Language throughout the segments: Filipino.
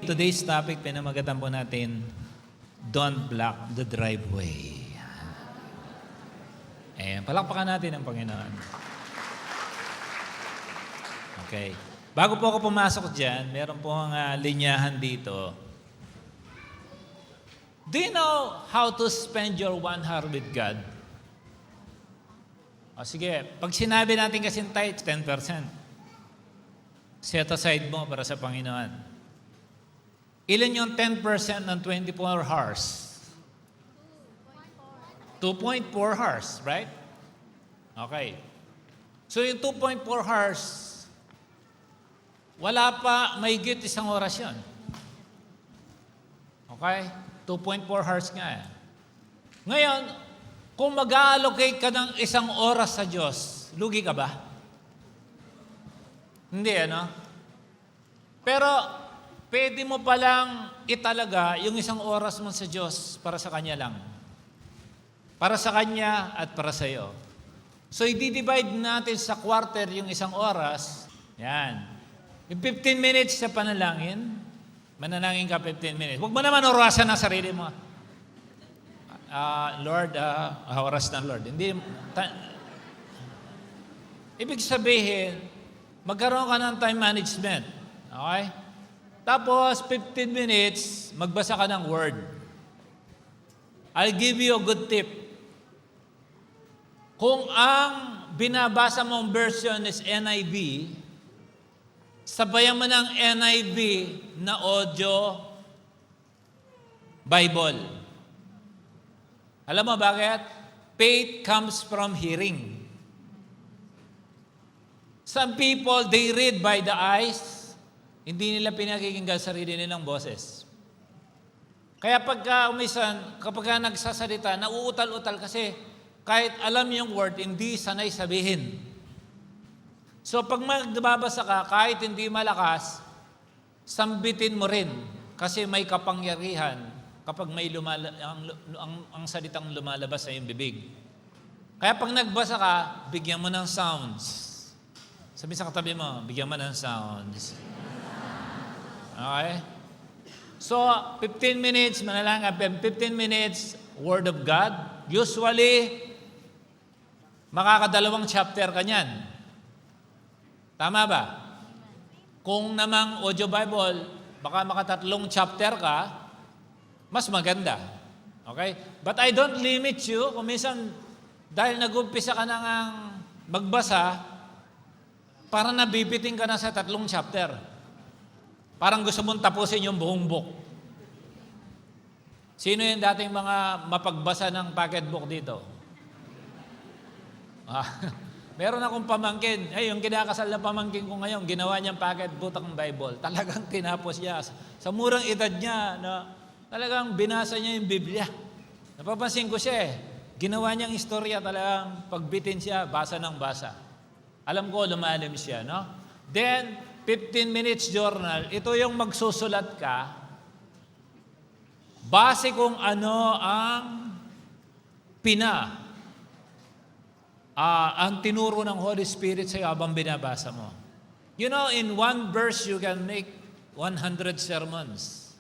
today's topic, pinamagatan po natin, Don't Block the Driveway. Ayan, palakpakan natin ang Panginoon. Okay. Bago po ako pumasok dyan, meron po ang linyahan dito. Do you know how to spend your 1 hour with God? O sige, pag sinabi natin kasing tithe, 10%. Set aside mo para sa Panginoon. Ilan yung 10% ng 24 hours? 2.4 hours, right? Okay. So yung 2.4 hours, wala pa may mahigit 1 oras yun. Okay? 2.4 hours nga. Ngayon, kung mag-allocate ka ng 1 oras sa Diyos, lugi ka ba? Hindi, ano? Pero, pwede mo palang italaga yung 1 oras mo sa Diyos para sa Kanya lang. Para sa Kanya at para sa iyo. So, i-divide natin sa quarter yung 1 oras. Yan. Yung 15 minutes sa panalangin, manalangin ka 15 minutes. Huwag mo naman orasan ang sarili mo. Lord, oras ng Lord. Hindi, ibig sabihin, magkaroon ka ng time management. Okay? Tapos, 15 minutes, magbasa ka ng word. I'll give you a good tip. Kung ang binabasa mong version is NIV, sabayan mo ng NIV na audio Bible. Alam mo bakit? Faith comes from hearing. Some people, they read by the eyes, hindi nila pinakikinggan sarili nilang boses. Kaya pagka umisan, kapag nagsasalita, nauutal-utal kasi kahit alam yung word, hindi sanay sabihin. So pag magbabasa ka, kahit hindi malakas, sambitin mo rin kasi may kapangyarihan kapag may ang salitang lumalabas sa iyong bibig. Kaya pag nagbasa ka, bigyan mo ng sounds. Sabi sa katabi mo, bigyan mo ng sounds. Okay? So, 15 minutes, manalangin, 15 minutes, Word of God. Usually, makakadalawang chapter ka niyan. Tama ba? Kung namang audio Bible, baka makatatlong chapter ka, mas maganda. Okay? But I don't limit you. Kung minsan, dahil nag-umpisa ka na ngang magbasa, parang nabibiting ka na sa 3 chapter. Parang gusto mong tapusin yung buong book. Sino yung dating mga mapagbasa ng pocket book dito? Meron akong pamangkin. Yung kinakasal na pamangkin ko ngayon, ginawa niyang pocket book ng Bible. Talagang tinapos niya. Sa murang edad niya, talagang binasa niya yung Biblia. Napapansin ko siya Ginawa niyang istorya talagang pagbitin siya, basa ng basa. Alam ko, lumalim siya, no? Then, 15 minutes journal, ito yung magsusulat ka, base kung ano ang ang tinuro ng Holy Spirit sa iyo habang binabasa mo. You know, in one verse, you can make 100 sermons.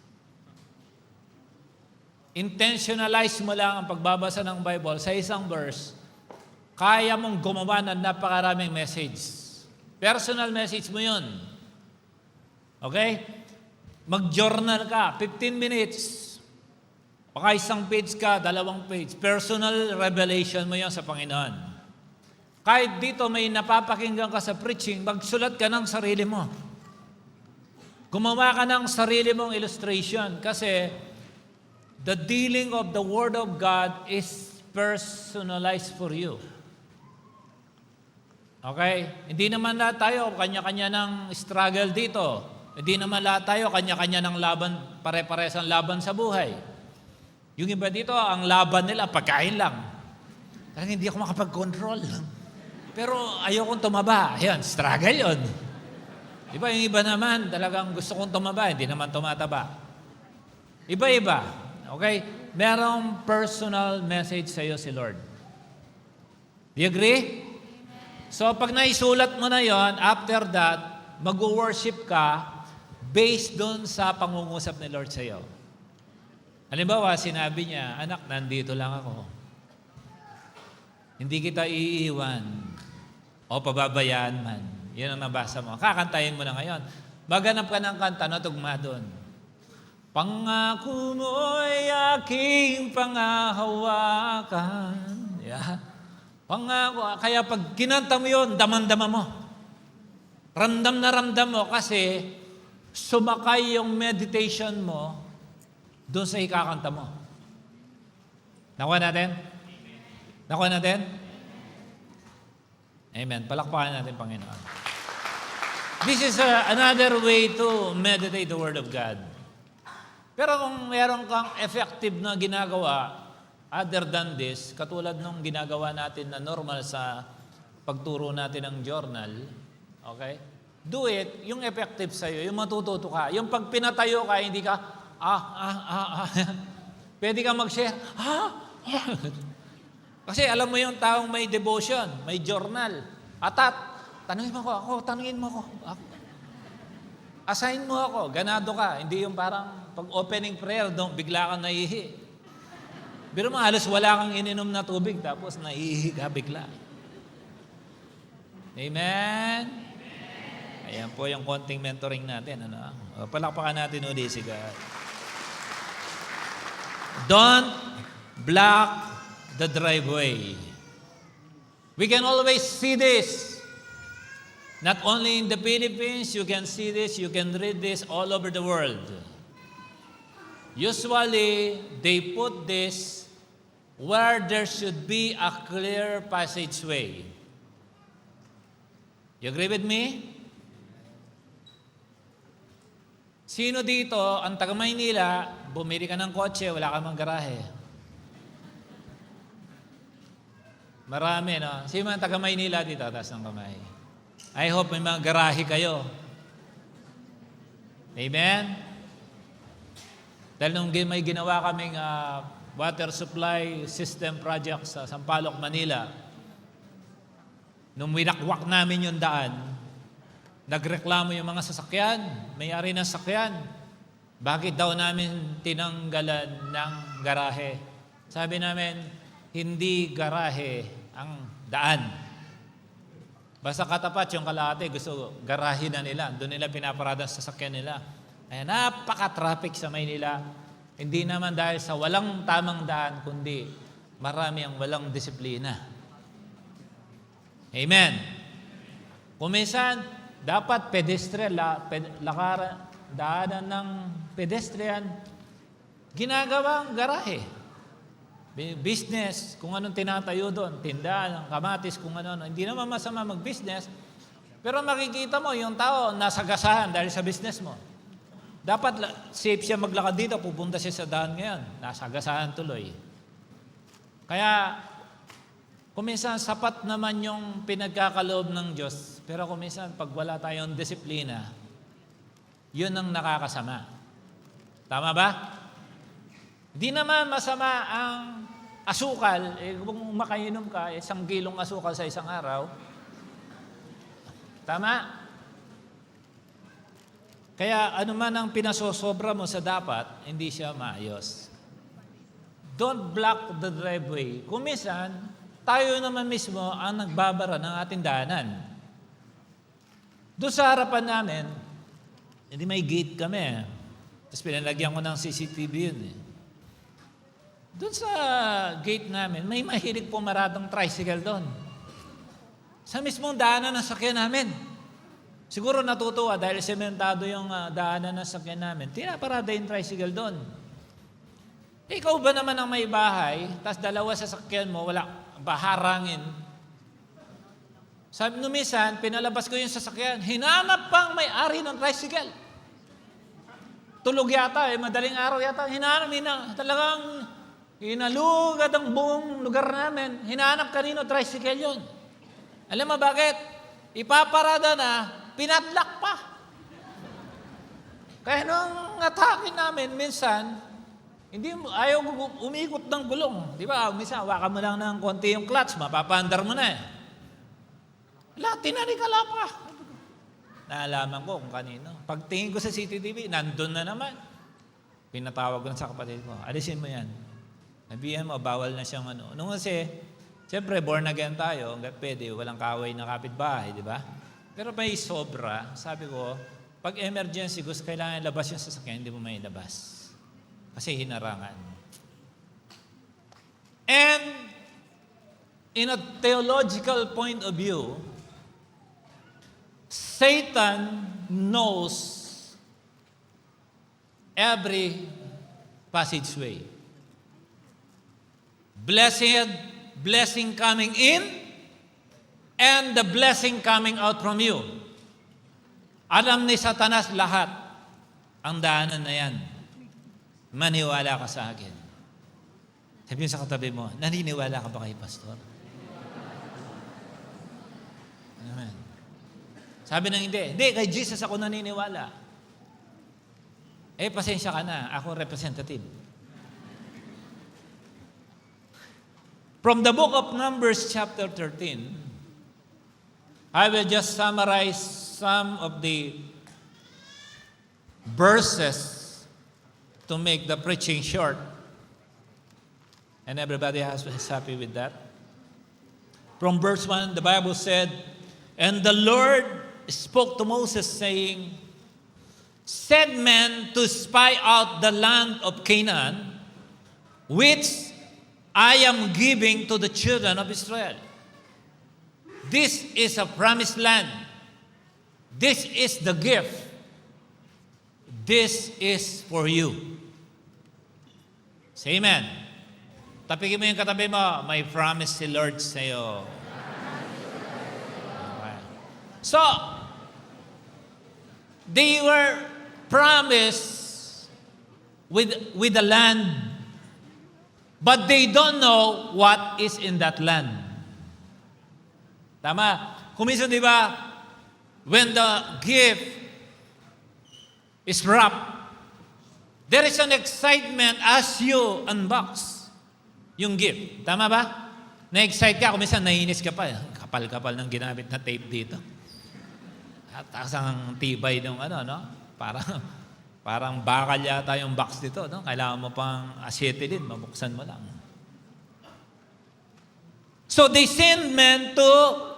Intentionalize mo lang ang pagbabasa ng Bible sa isang verse, kaya mong gumawa ng napakaraming message. Personal message mo yun. Okay? Mag-journal ka, 15 minutes. Baka isang page ka, 2 page. Personal revelation mo yun sa Panginoon. Kahit dito may napapakinggan ka sa preaching, magsulat ka ng sarili mo. Gumawa ka ng sarili mong illustration kasi the dealing of the Word of God is personalized for you. Okay? Hindi naman lahat tayo kanya-kanya ng struggle dito. Hindi naman lahat tayo kanya-kanya ng laban, pare-pares ang laban sa buhay. Yung iba dito, ang laban nila, pagkain lang. Talagang hindi ako makapag-control. Pero ayokong tumaba. Ayan, struggle yun. Diba, yung iba naman, talagang gusto kong tumaba, hindi naman tumataba. Iba-iba. Okay? Merong personal message sa iyo si Lord. Do you agree? So, pag naisulat mo na yon, after that, mag-worship ka, based doon sa pangungusap ni Lord sa iyo. Halimbawa, sinabi niya, anak, nandito lang ako. Hindi kita iiwan o pababayaan man. Yan ang nabasa mo. Kakantayin mo na ngayon. Maghanap ka ng kanta na tugma doon. Pangako mo'y aking pangahawakan. Yeah. Pangako. Kaya pag kinanta mo yun, damang-dama mo. Ramdam na ramdam mo kasi sumakay yung meditation mo doon sa ikakanta mo. Nakuha natin? Nakuha natin? Amen. Palakpakan natin, Panginoon. This is another way to meditate the Word of God. Pero kung meron kang effective na ginagawa, other than this, katulad nung ginagawa natin na normal sa pagturo natin ng journal, okay? Do it, yung effective sa'yo, yung matututo ka. Yung pag pinatayo ka, hindi ka, pwede ka mag-share, Kasi alam mo yung taong may devotion, may journal. Tanungin mo ako. Assign mo ako, ganado ka. Hindi yung parang pag opening prayer, bigla kang naihi. Pero halos wala kang ininom na tubig, tapos naihi ka bigla. Amen? Ayan po yung konting mentoring natin. Palakpakan natin ulit si God. Don't block the driveway. We can always see this. Not only in the Philippines, you can see this, you can read this all over the world. Usually, they put this where there should be a clear passageway. You agree with me? Sino dito, ang taga Maynila, bumili ka ng kotse, wala ka mang garahe? Marami, no? Sino ang taga Maynila dito? Taas ng kamay. I hope may mga garahe kayo. Amen? Dahil nung may ginawa kaming water supply system project sa Sampaloc, Manila, nung winakwak namin yung daan, nagreklamo yung mga sasakyan, may-ari ng sasakyan. Bakit daw namin tinanggalan ng garahe? Sabi namin, hindi garahe ang daan. Basta katapat yung kalahati, gusto garahe na nila. Doon nila pinaparada sa sasakyan nila. Ay napaka-traffic sa Maynila. Hindi naman dahil sa walang tamang daan, kundi marami ang walang disiplina. Amen. Kung minsan, dapat pedestrian, daanan ng pedestrian, ginagawang garahe. Business, kung anong tinatayo doon, tindahan, kamatis, kung ano. Hindi naman masama mag-business, pero makikita mo yung tao nasagasahan dahil sa business mo. Dapat safe siya maglakad dito, pupunta siya sa daan ngayon, nasagasahan tuloy. Kaya, kuminsan sapat naman yung pinagkakaloob ng Diyos, pero kuminsan pag wala tayong disiplina, yun ang nakakasama. Tama ba? Di naman masama ang asukal. Kung makainom ka, 1 kilong asukal sa isang araw. Tama? Kaya ano man ang pinasosobra mo sa dapat, hindi siya maayos. Don't block the driveway. Kung minsan, tayo naman mismo ang nagbabara ng ating daanan. Doon sa harapan namin, hindi may gate kami. Tapos pinalagyan ko ng CCTV yun. Doon sa gate namin, may mahilig pumaradang tricycle doon. Sa mismong daanan ng sakyan namin. Siguro natutuwa dahil sementado yung daanan ng sakyan namin. Tinaparada yung tricycle doon. Ikaw ba naman ang may bahay, tapos dalawa sa sakyan mo, wala baharangin. Sabi nung minsan, pinalabas ko yung sasakyan, hinanap pang may-ari ng tricycle. Tulog yata, madaling araw yata, hinanap, talagang hinalugad ang buong lugar namin. Hinanap kanino, tricycle yun. Alam mo bakit? Ipaparada na, pinadlock pa. Kaya nung atake namin, minsan, ayaw umikot ng gulong. Di ba? Minsan, hawakan mo lang ng konti yung clutch, mapapaandar mo na eh. Lahat, tinarikala pa. Naalaman ko kung kanino. Pagtingin ko sa CCTV, nandun na naman. Pinatawag ko na sa kapatid ko, alisin mo yan. Nabihan mo, bawal na siyang ano. Nung kasi, siyempre, born again tayo, hanggang pwede, walang kaway na kapitbahay, di ba? Pero may sobra, sabi ko, pag emergency, gusto kailangan ilabas yung sasakyan, hindi mo may ilabas. Kasi hinarangan. And, in a theological point of view, Satan knows every passageway. Blessing coming in, and the blessing coming out from you. Alam ni Satanas lahat ang daanan na yan. Maniwala ka sa akin. Sabihin sa katabi mo, naniniwala ka ba kay Pastor? Amen. Sabi ng hindi, kay Jesus ako naniniwala. Pasensya ka na, ako representative. From the book of Numbers chapter 13, I will just summarize some of the verses to make the preaching short. And everybody is happy with that. From verse 1, the Bible said, "And the Lord spoke to Moses, saying, Send men to spy out the land of Canaan, which I am giving to the children of Israel. This is a promised land. This is the gift. This is for you." Say amen. Tapikin mo yung katabi mo, may promise si Lord sa'yo. Okay. So, they were promised with the land, but they don't know what is in that land. Tama? Kung minsan, di ba, when the gift is wrapped, there is an excitement as you unbox yung gift. Tama ba? Na-excite ka, kung minsan naiinis ka pa. Kapal-kapal ng ginamit na tape dito. At ang tibay ng ano, no? Parang bakal yata yung box dito, no? Kailangan mo pang asyete din, mabuksan mo lang. So they sent men to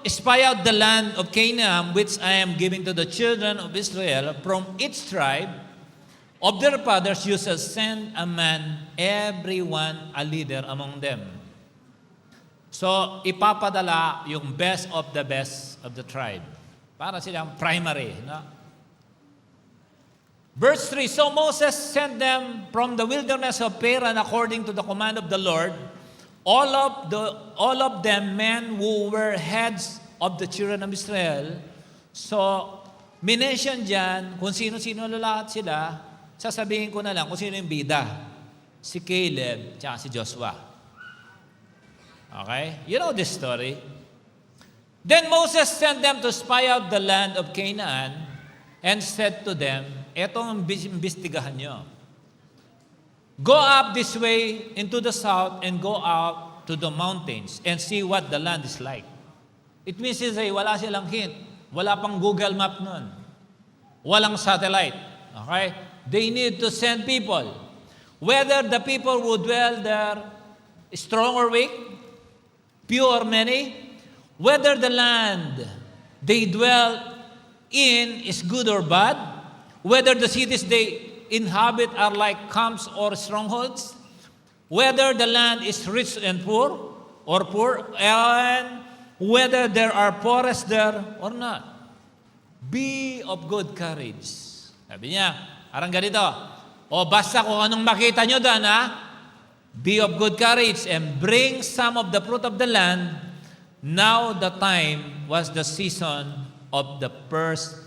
spy out the land of Canaan, which I am giving to the children of Israel. From each tribe of their fathers you shall send a man, everyone a leader among them. So ipapadala yung best of the tribe. Para silang primary, no? Verse 3, "So Moses sent them from the wilderness of Paran according to the command of the Lord, all of them men who were heads of the children of Israel." So, minention dyan kung sino-sino lahat sila, sasabihin ko na lang kung sino yung bida. Si Caleb, tsaka si Joshua. Okay? You know this story. Then Moses sent them to spy out the land of Canaan and said to them, eto ang imbestigahan nyo. "Go up this way into the south and go out to the mountains and see what the land is like." It means wala silang hint. Wala pang Google Map nun. Walang satellite. Okay? They need to send people. Whether the people who dwell there is strong or weak, few or many, whether the land they dwell in is good or bad, whether the cities they inhabit are like camps or strongholds, whether the land is rich and poor, and whether there are forests there or not. Be of good courage. Sabi niya, parang ganito, basta kung anong makita nyo doon, be of good courage and bring some of the fruit of the land. Now the time was the season of the first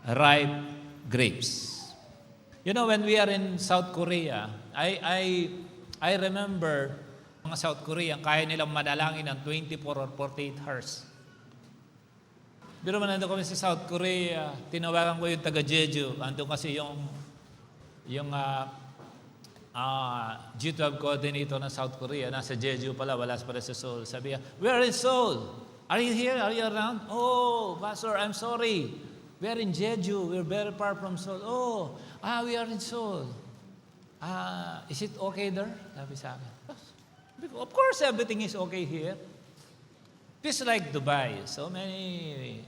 ripe grapes. You know, when we are in South Korea, I remember mga South Korean, kaya nilang manalangin ng 24 or 48 hours. Pero man nandun kami sa South Korea, tinawagan ko yung taga Jeju. Andun kasi yung G12 coordinator ng South Korea. Nasa Jeju pala, wala pa sa Seoul. Sabi niya, "We are in Seoul. Are you here? Are you around?" "Oh, Pastor, I'm sorry. We are in Jeju. We're very far from Seoul. Oh, we are in Seoul. Is it okay there? Sabi sa akin. Of course, everything is okay here. It's like Dubai. So many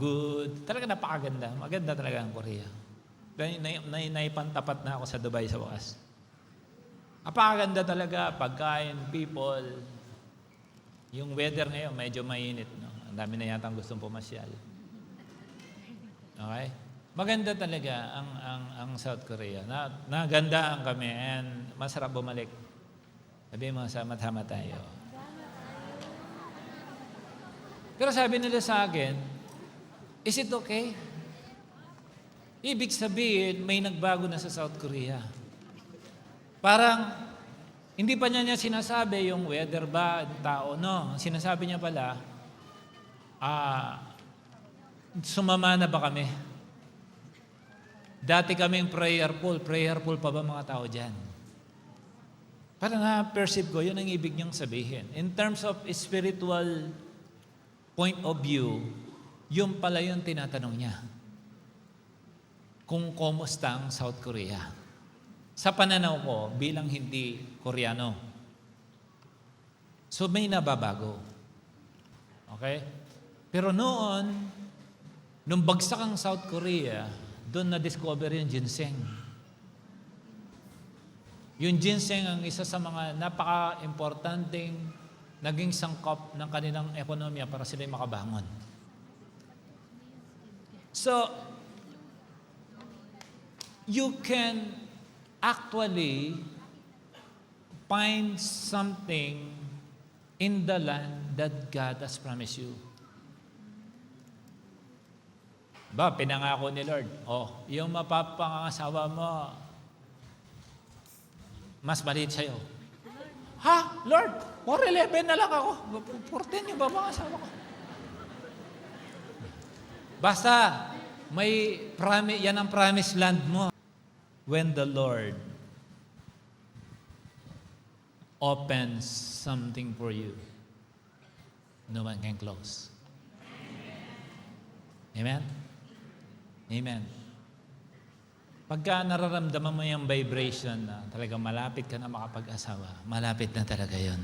good. Talaga napakaganda. Maganda talaga ang Korea. Naipantapat na ako sa Dubai sa wakas. Napakaganda talaga. Pagkain, people. Yung weather ngayon, medyo mainit. No? Ang dami na yata ang gustong pumasyal. Okay? Maganda talaga ang South Korea. Nagandaan kami and masarap bumalik. Sabi mo, sama-tama tayo. Pero sabi nila sa akin, is it okay? Ibig sabihin, may nagbago na sa South Korea. Parang, hindi pa niya sinasabi yung weather ba, tao, no. Ang sinasabi niya pala, sumama na ba kami? Dati kaming prayerful pa ba mga tao dyan? Parang na-perceive ko, yun ang ibig niyang sabihin. In terms of spiritual point of view, yung pala yung tinatanong niya. Kung kumusta ang South Korea. Sa pananaw ko, bilang hindi Koreano. So may nababago. Okay? Pero noon, nung bagsak ang South Korea, doon na-discover yung ginseng. Yung ginseng ang isa sa mga napaka-importanting naging sangkap ng kanilang ekonomiya para sila'y makabangon. So, you can actually find something in the land that God has promised you. Ba, pinangako ni Lord, yung mapapangasawa mo, mas maliit sa'yo. Ha? Lord, 4'11 na lang ako. 14 yung mapangasawa ko. Basta, yan ang promised land mo. When the Lord opens something for you, no one can close. Amen? Amen. Pagka nararamdaman mo yung vibration na talagang malapit ka na makapag-asawa, malapit na talaga yon.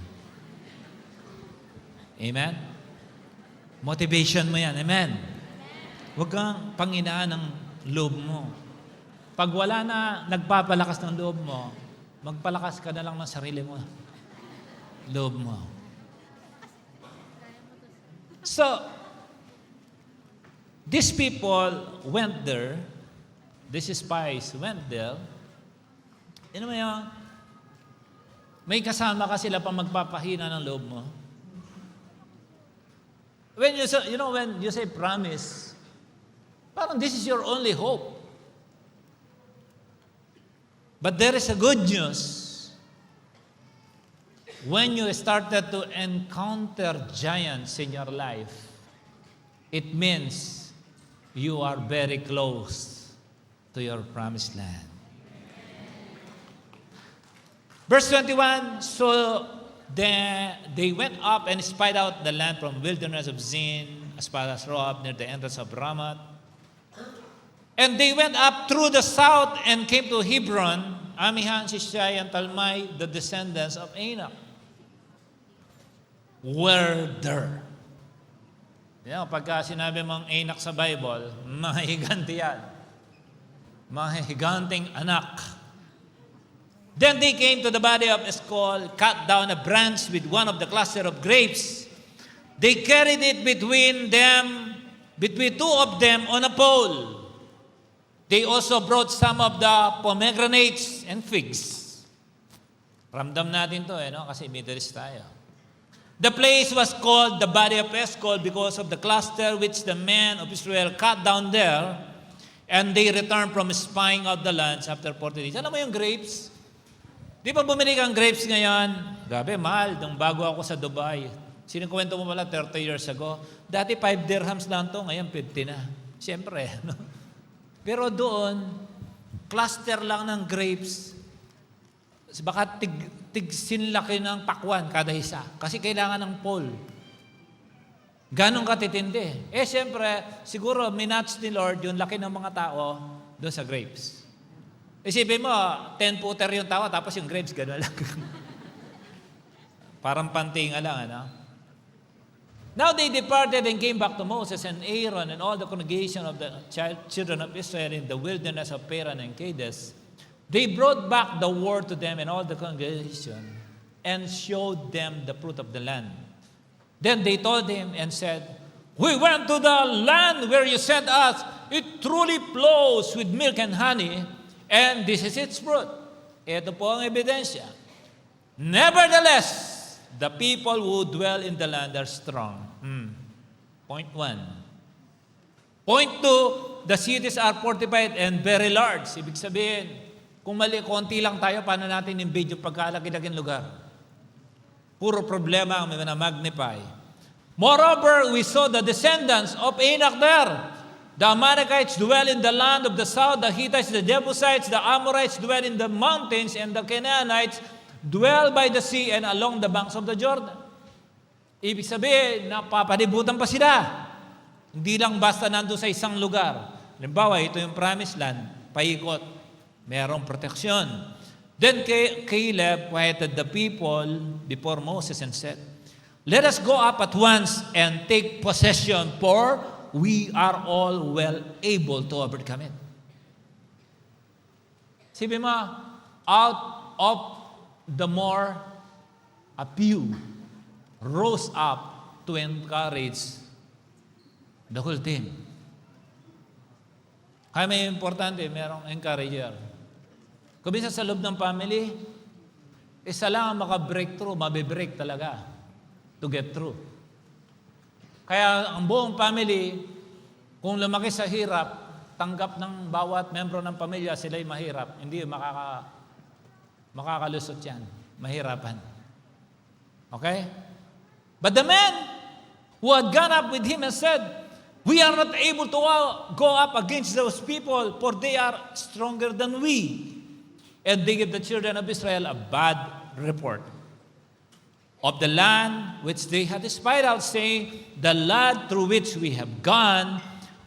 Amen? Motivation mo yan. Amen? Huwag kang panginaan ng loob mo. Pag wala na nagpapalakas ng loob mo, magpalakas ka na lang ng sarili mo. Loob mo. So, these people went there. These spies went there. Ano mo yun? May kasama ka sila pang magpapahina ng loob mo. When you say promise, parang this is your only hope. But there is a good news. When you started to encounter giants in your life, it means you are very close to your promised land. Verse 21, so they went up and spied out the land from wilderness of Zin as far as Roab near the entrance of Ramat. And they went up through the south and came to Hebron, Amihan, Shishai, and Talmai, the descendants of Anak, were there. Pagka sinabi mong Anak sa Bible, mga higanti yan. Mga higanting anak. Then they came to the body of Eshcol, cut down a branch with one of the cluster of grapes. They carried it between two of them on a pole. They also brought some of the pomegranates and figs. Ramdam natin to kasi Middle East tayo. The place was called the body of Eshcol because of the cluster which the men of Israel cut down there, and they returned from spying out the lands after 40 days. Alam mo yung grapes? Di ba bumili kang grapes ngayon? Grabe, mahal. Nung bago ako sa Dubai. Sinikwento mo pala 30 years ago. Dati 5 dirhams lang to, ngayon 50 na. Siyempre, no? Pero doon, cluster lang ng grapes. Baka tigsinlaki ng pakwan kada isa. Kasi kailangan ng pole. Ganong katitindi. Siyempre, siguro minatch ni Lord yung laki ng mga tao doon sa grapes. Isipin mo, 10-footer yung tao, tapos yung grapes, gano'n lang. Parang pantinga lang, ano? Now they departed and came back to Moses and Aaron and all the congregation of the children of Israel in the wilderness of Paran and Kadesh. They brought back the word to them and all the congregation and showed them the fruit of the land. Then they told him and said, "We went to the land where you sent us. It truly flows with milk and honey, and this is its fruit." Ito po ang ebidensya. Nevertheless, the people who dwell in the land are strong. Point 1. Point 2, the cities are fortified and very large. Ibig sabihin, kung konti lang tayo, paano natin invade yung pagkalaki-laking lugar? Puro problema ang magnify. Moreover, we saw the descendants of Anak there. The Amalekites dwell in the land of the south, the Hittites, the Jebusites, the Amorites dwell in the mountains, and the Canaanites dwell by the sea and along the banks of the Jordan. Ibig sabihin, napapalibutan pa sila. Hindi lang basta nandun sa isang lugar. Halimbawa, ito yung promised land, paikot, merong proteksyon. Then Caleb quieted the people before Moses and said, "Let us go up at once and take possession, for we are all well able to overcome it." Sabi mo, out of the more, a few rose up to encourage the whole team. Kaya may importante, merong encourager. Kung minsan sa loob ng family, isa lang ang maka-breakthrough, mabibreak talaga to get through. Kaya ang buong family, kung lumaki sa hirap, tanggap ng bawat membro ng pamilya, sila'y mahirap. Hindi makakalusot yan. Mahirapan. Okay? But the man who had gone up with him and said, "We are not able to go up against those people, for they are stronger than we." And they give the children of Israel a bad report of the land which they had spied out, saying, "The land through which we have gone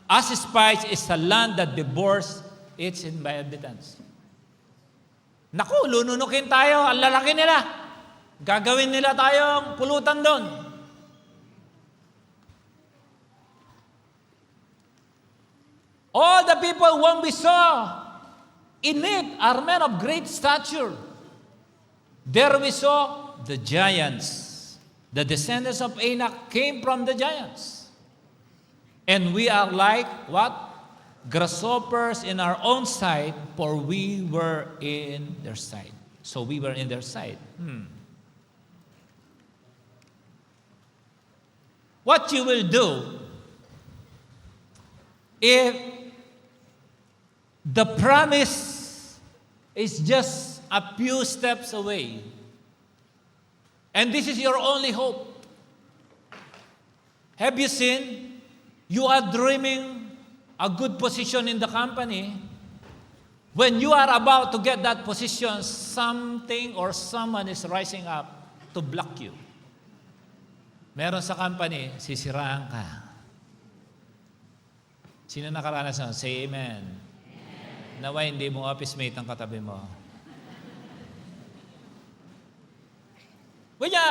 as spies is a land that devours its inhabitants." Naku, lununukin tayo, ang lalaki nila. Gagawin nila tayong pulutan doon. All the people whom we saw in it are men of great stature. There we saw the giants. The descendants of Anak came from the giants. And we are like, what? Grasshoppers in our own sight, for we were in their sight. So we were in their sight. What you will do if the promise is just a few steps away, and this is your only hope? Have you seen? You are dreaming a good position in the company. When you are about to get that position, something or someone is rising up to block you. Meron sa company, sisiraan ka. Sino nakaranas nun? Say amen. Nawa hindi mo office mate ang katabi mo. Kaya,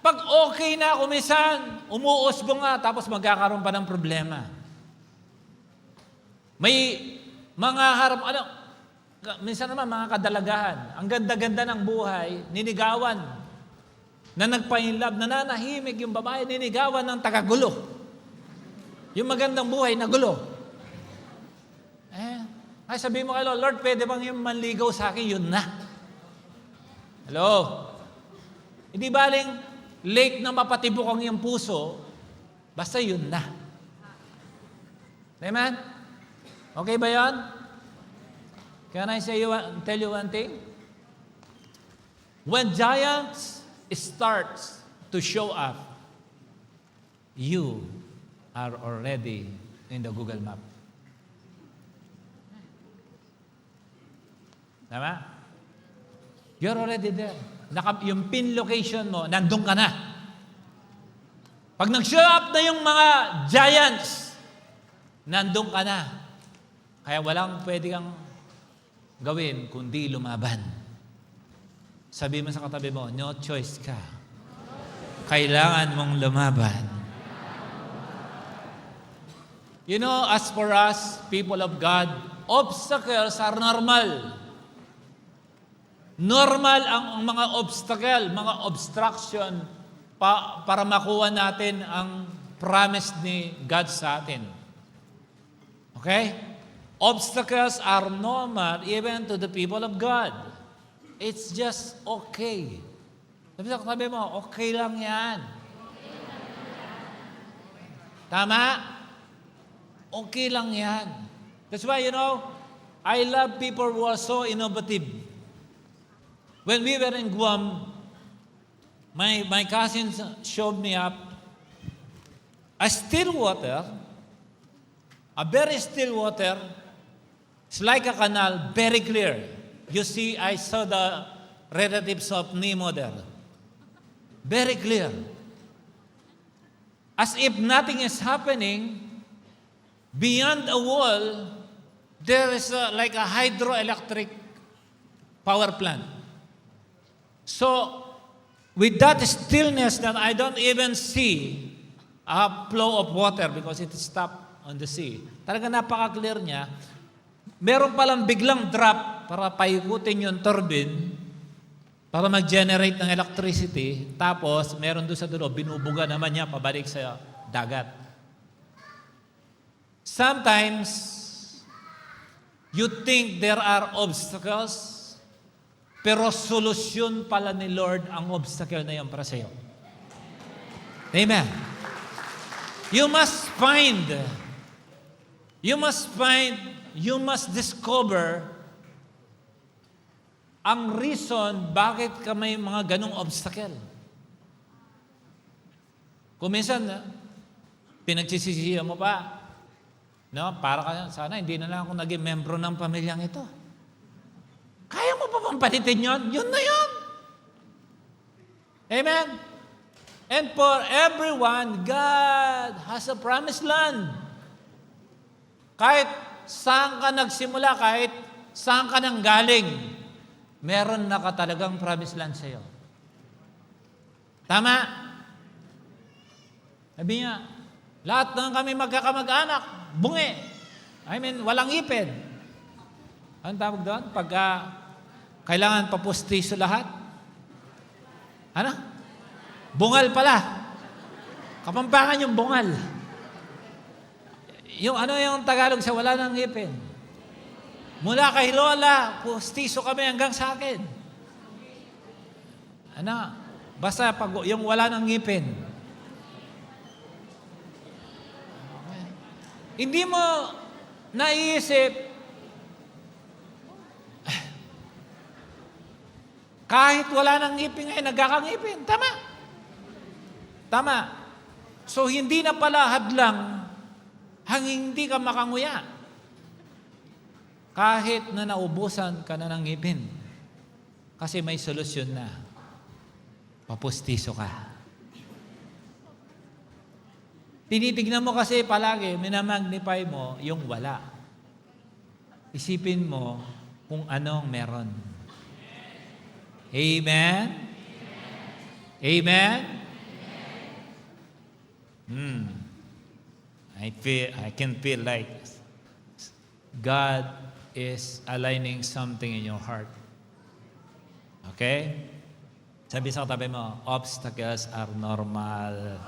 pag okay na kumisan, umuusbo nga, tapos magkakaroon pa ng problema. May mga harap, minsan naman mga kadalagahan, ang ganda-ganda ng buhay, ninigawan, na nagpa-inlove, nananahimik yung babae, ninigawan ng tagagulo. Yung magandang buhay na gulo. Ay sabihin mo kay Lord, pwede bang yung manligaw sa akin, yun na. Hello? Hindi baling lake na mapatibok ang iyong puso, basta yun na. Amen? Okay ba yan? Can I tell you one thing? When giants starts to show up, you are already in the Google Map. Tama? You're already there. Yung pin location mo, nandun ka na. Pag nag-show up na yung mga giants, nandun ka na. Kaya walang pwede kang gawin kundi lumaban. Sabi mo sa katabi mo, no choice ka. Kailangan mong lumaban. You know, as for us, people of God, obstacles are normal. Normal ang mga obstacle, mga obstruction para makuha natin ang promise ni God sa atin. Okay? Obstacles are normal even to the people of God. It's just okay. Sabi mo, okay lang yan. Tama? Okay lang yan. That's why, you know, I love people who are so innovative. When we were in Guam, my cousins showed me up a still water, a very still water. It's like a canal, very clear. You see, I saw the relatives of Nemo there. Very clear. As if nothing is happening, beyond a wall, there is like a hydroelectric power plant. So, with that stillness that I don't even see a flow of water because it stopped on the sea. Talaga napaka-clear niya. Meron palang biglang drop para paikutin yung turbine para mag-generate ng electricity. Tapos, meron doon sa dulo, binubuga naman niya pabalik sa dagat. Sometimes, you think there are obstacles, pero solusyon pala ni Lord ang obstacle na yan para sa iyo. Amen. You must discover ang reason bakit ka may mga ganong obstacle. Kung minsan, pinagsisisihan mo pa, no? Para ka, sana hindi na lang ako naging membro ng pamilyang ito. Kaya mo pa bang palitin yun? Yun na yun. Amen? And for everyone, God has a promised land. Kahit saan ka nagsimula, kahit saan ka nang galing, meron na ka talagang promised land sa'yo. Tama? Sabi niya, lahat ng kami magkakamag-anak, bungi. I mean, walang ipin. Anong tawag doon? Pagka kailangan papustiso lahat? Ano? Bungal pala. Kapampangan yung bungal. Yung ano yung Tagalog sa wala ng ngipin? Mula kay Lola, pustiso kami hanggang sa akin. Ano? Basta pag yung wala ng ngipin. Okay. Hindi mo naiisip, kahit wala nang ngipin ngayon, nagkakangipin. Tama. Tama. So, hindi na pala hadlang hanging hindi ka makanguya. Kahit na naubusan ka na ng ngipin. Kasi may solusyon na. Papustiso ka. Tinitignan mo kasi palagi, minamagnify mo yung wala. Isipin mo kung anong meron. Amen? Amen? I can feel like God is aligning something in your heart. Okay? Sabi sa katabi mo, obstacles are normal.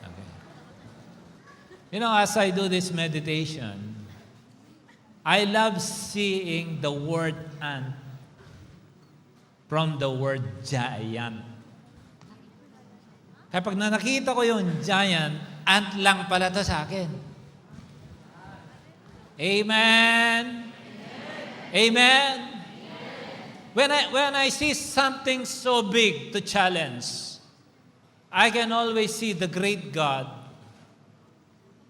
Okay. You know, as I do this meditation, I love seeing the word ant from the word giant. Kapag nakita ko yung giant, ant lang pala to sa akin. Amen? Amen? When I see something so big to challenge, I can always see the great God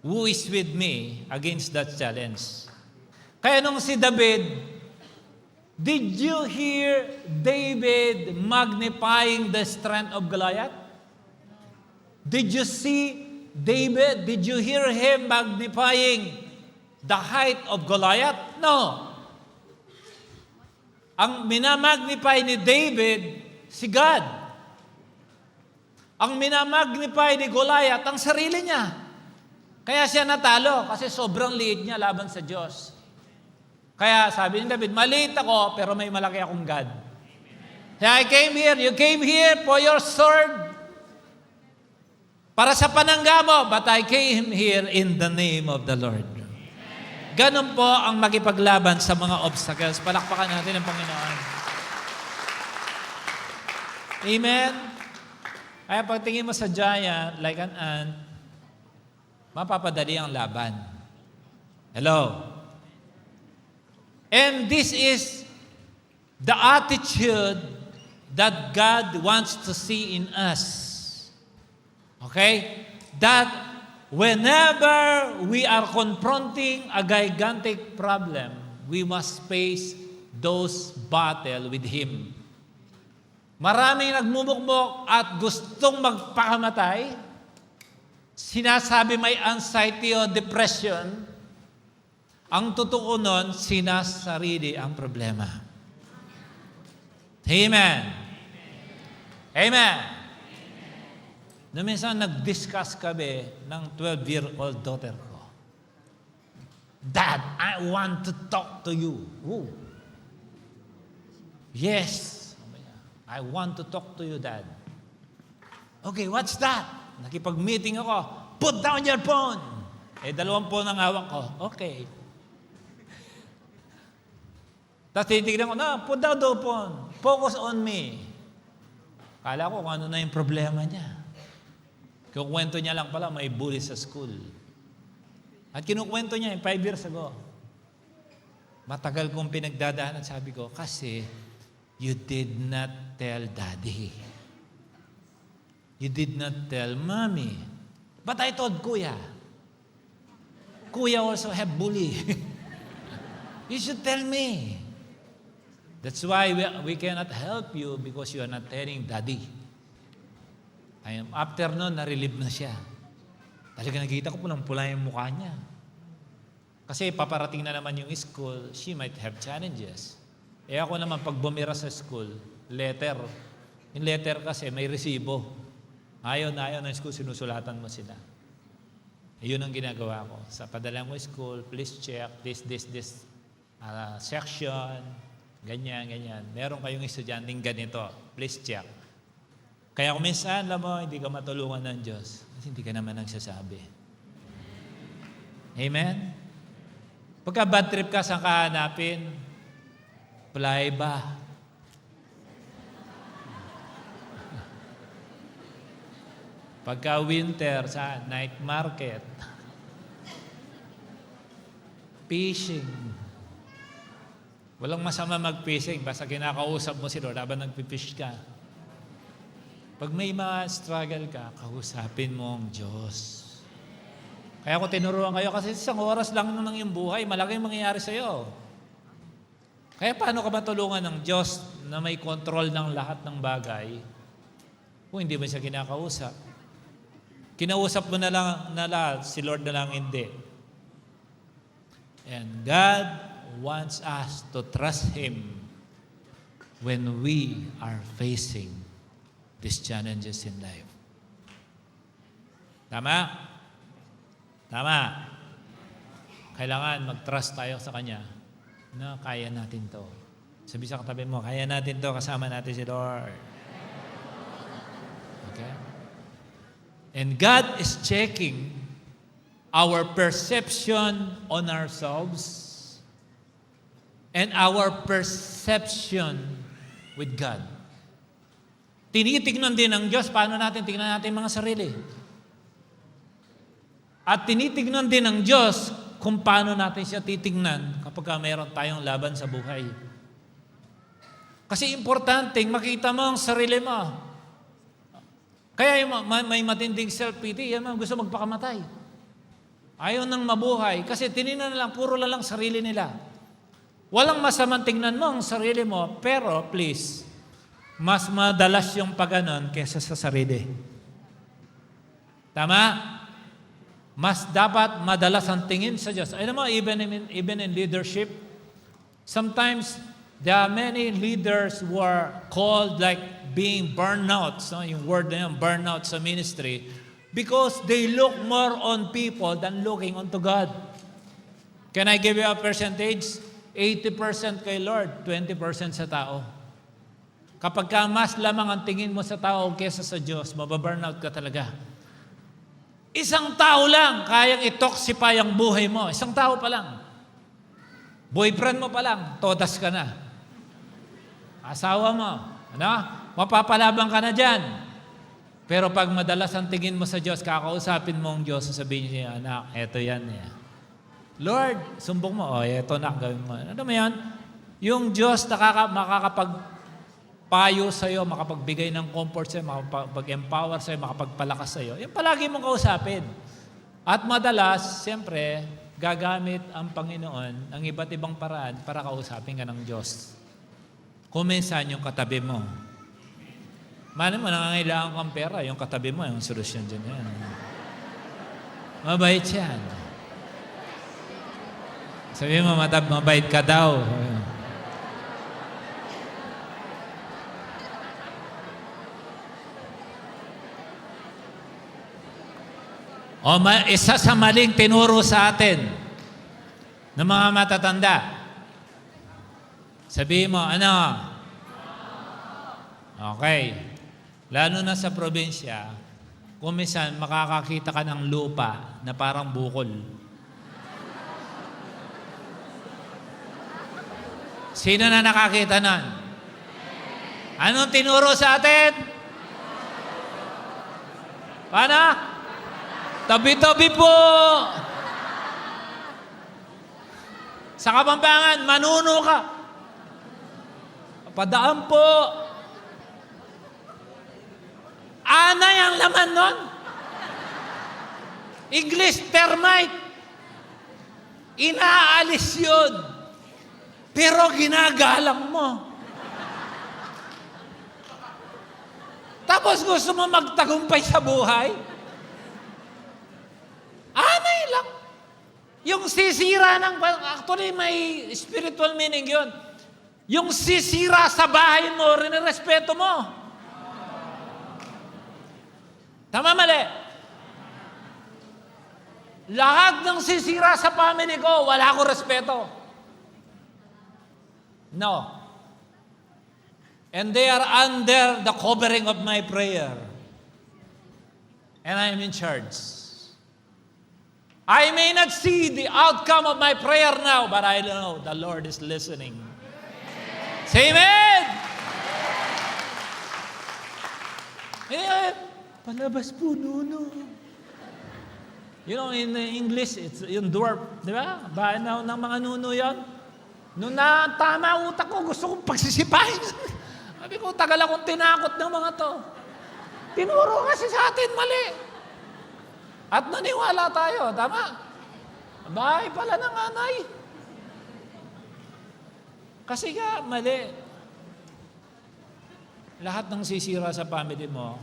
who is with me against that challenge. Kaya nung si David, did you hear David magnifying the strength of Goliath? Did you see David? Did you hear him magnifying the height of Goliath? No. Ang minamagnify ni David, si God. Ang minamagnify ni Goliath, ang sarili niya. Kaya siya natalo kasi sobrang liit niya laban sa Diyos. Kaya sabi ni David, maliit ako pero may malaki akong God. Kaya I came here, you came here for your sword, para sa panangga mo, but I came here in the name of the Lord. Ganon po ang makipaglaban sa mga obstacles. Palakpakan natin ang Panginoon. Amen? Kaya pagtingin mo sa giant, like an ant, mapapadali ang laban. Hello? And this is the attitude that God wants to see in us. Okay? That whenever we are confronting a gigantic problem, we must face those battle with Him. Maraming nagmumukmok at gustong magpakamatay, sinasabi may anxiety o depression, ang totoo nun, sinasarili ang problema. Amen. Amen. Na minsan nag-discuss kami ng 12-year-old daughter ko. Dad, I want to talk to you. Ooh. Yes. I want to talk to you, Dad. Okay, what's that? Nakipag-meeting ako. Put down your phone. 2 phone ang hawak ko. Okay. Tapos titignan ko, put down the phone. Focus on me. Kala ko kung ano na yung problema niya. Kinukwento niya lang pala, may bully sa school. At kinukwento niya 5 years ago. Matagal kong pinagdadaanan, sabi ko, kasi you did not tell Daddy. You did not tell Mommy. But I told Kuya. Kuya also have bully. You should tell me. That's why we cannot help you because you are not telling Daddy. After noon, na-relieve na siya. Talaga nakita ko pulang-pula yung mukha niya. Kasi paparating na naman yung school, she might have challenges. Ako naman, pag bumira sa school, letter. Yung letter kasi may resibo. Ayaw na ayaw ng school, sinusulatan mo sila. Yun ang ginagawa ko. Sa padala mo school, please check this section, ganyan. Meron kayong estudyanteng ganito, please check. Kaya kung minsan, alam mo, hindi ka matulungan ng Diyos, kasi hindi ka naman nagsasabi. Amen? Pagka bad trip ka, saan ka hanapin? Fly ba? Pagka winter, sa night market. Fishing. Walang masama mag-fishing, basta kinakausap mo si Lord habang nagpipish ka. Pag may mga struggle ka, kausapin mo ang Diyos. Kaya ako tinuruan kayo kasi isang oras lang nang yung buhay, malaking mangyayari sa'yo. Kaya paano ka matulungan ng Diyos na may control ng lahat ng bagay kung hindi mo siya kinakausap? Kinausap mo na lang si Lord na lang hindi. And God wants us to trust Him when we are facing these challenges in life. Tama? Tama. Kailangan mag-trust tayo sa Kanya na kaya natin to. Sabi sa katabi mo, kaya natin to, kasama natin si Lord. Okay? And God is checking our perception on ourselves and our perception with God. Tinitignan din ng Diyos, paano natin tignan natin mga sarili. At tinitignan din ng Diyos kung paano natin siya titignan kapag mayroon tayong laban sa buhay. Kasi importante, makita mo ang sarili mo. Kaya may matinding self-pity, yan gusto magpakamatay. Ayaw nang mabuhay kasi tinignan na lang, puro lang sarili nila. Walang masamang tingnan mo ang sarili mo, pero please, mas madalas yung pagganon kesa sa sarili. Tama? Mas dapat madalas ang tingin sa Diyos. Alam mo, even in leadership, sometimes there are many leaders who are called like being burnouts. No? Yung word na yun, burnout sa ministry. Because they look more on people than looking onto God. Can I give you a percentage? 80% kay Lord, 20% sa tao. Kapag ka mas lamang ang tingin mo sa tao kesa sa Diyos, mababurnout ka talaga. Isang tao lang, kayang i-toxify ang buhay mo. Isang tao pa lang. Boyfriend mo pa lang, todas ka na. Asawa mo, ano? Mapapalabang ka na dyan. Pero pag madalas ang tingin mo sa Diyos, kakausapin mo ang Diyos, sasabihin niya, anak, eto yan. Lord, sumbong mo, eto na, gawin mo. Ano mo yan? Yung Diyos makakapagpayo sa'yo, makapagbigay ng comfort sa'yo, makapag-empower sa'yo, makapagpalakas sa'yo. Yung palagi mong kausapin. At madalas, siyempre, gagamit ang Panginoon ng iba't ibang paraan para kausapin ka ng Diyos. Kung minsan yung katabi mo. Mano mo, nangangailangan kang pera, yung katabi mo, yung solusyon dyan yan. Mabait yan. Sabi mo, mabait ka daw. Isa sa maling tinuro sa atin ng mga matatanda. Sabi mo, ano? Okay. Lalo na sa probinsya, kung minsan makakakita ka ng lupa na parang bukol. Sino na nakakita nun? Anong tinuro sa atin? Paano? Tabi-tabi po! Sa Kapampangan, manuno ka. Padaan po. Anay ang laman nun. English termite. Inaalis yun. Pero ginagalang mo. Tapos gusto mo magtagumpay sa buhay? Anay lang. Yung sisira ng... Actually, may spiritual meaning yun. Yung sisira sa bahay mo, rinirespeto mo. Tama, mali? Lahat ng sisira sa family ko, wala akong respeto. No. And they are under the covering of my prayer. And I am in charge. I may not see the outcome of my prayer now, but I know the Lord is listening. Say amen! Palabas po, nuno. You know, in English, it's yung dwarf. Di ba? Bahay na ng mga nuno yan. Nung natama utak ko, gusto kong pagsisipahin. Sabi ko, tagal akong tinakot ng mga to. Tinuro kasi sa atin, mali. At naniwala tayo, tama? Bahay pala ng anay. Kasi nga, mali. Lahat ng sisira sa family mo,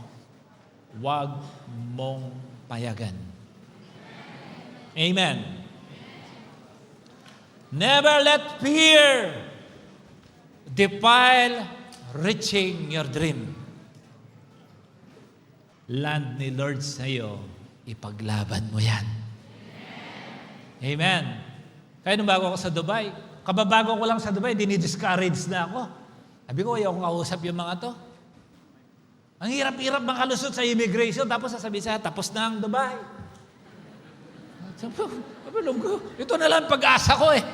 huwag mong payagan. Amen. Never let fear defile reaching your dream. Land ni Lord sa iyo, ipaglaban mo yan. Amen. Kaya nung bago ako sa Dubai, kababago ko lang sa Dubai, dinidiscourage na ako. Sabi ko, ayaw kong kausap yung mga to. Ang hirap-hirap makalusot sa immigration, tapos sasabihin sa tapos na ang Dubai. Sabi ko, ito na lang pag-asa ko eh.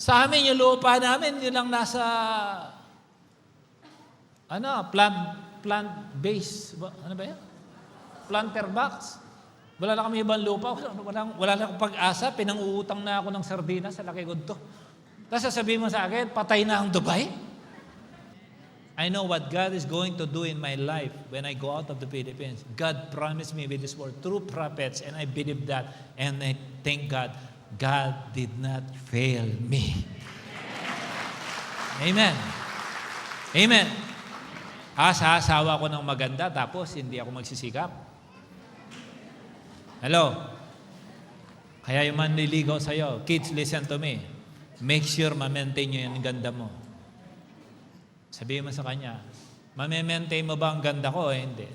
Sa amin, yung lupa namin, yun lang nasa, plant base. Ano ba yan? Planter box. Wala na kami ibang lupa. Wala na akong pag-asa. Pinang-uutang na ako ng sardinas sa laki to. Tapos sasabihin mo sa akin, patay na ang Dubai? I know what God is going to do in my life when I go out of the Philippines. God promised me with this word through prophets, and I believe that. And I thank God. God did not fail me. Amen. Amen. Asawa ko ng maganda, tapos hindi ako magsisikap. Hello? Kaya yung manliligaw sa'yo, kids, listen to me. Make sure ma-maintain nyo yung ganda mo. Sabihin mo sa kanya, ma-maintain mo ba ang ganda ko? Hindi.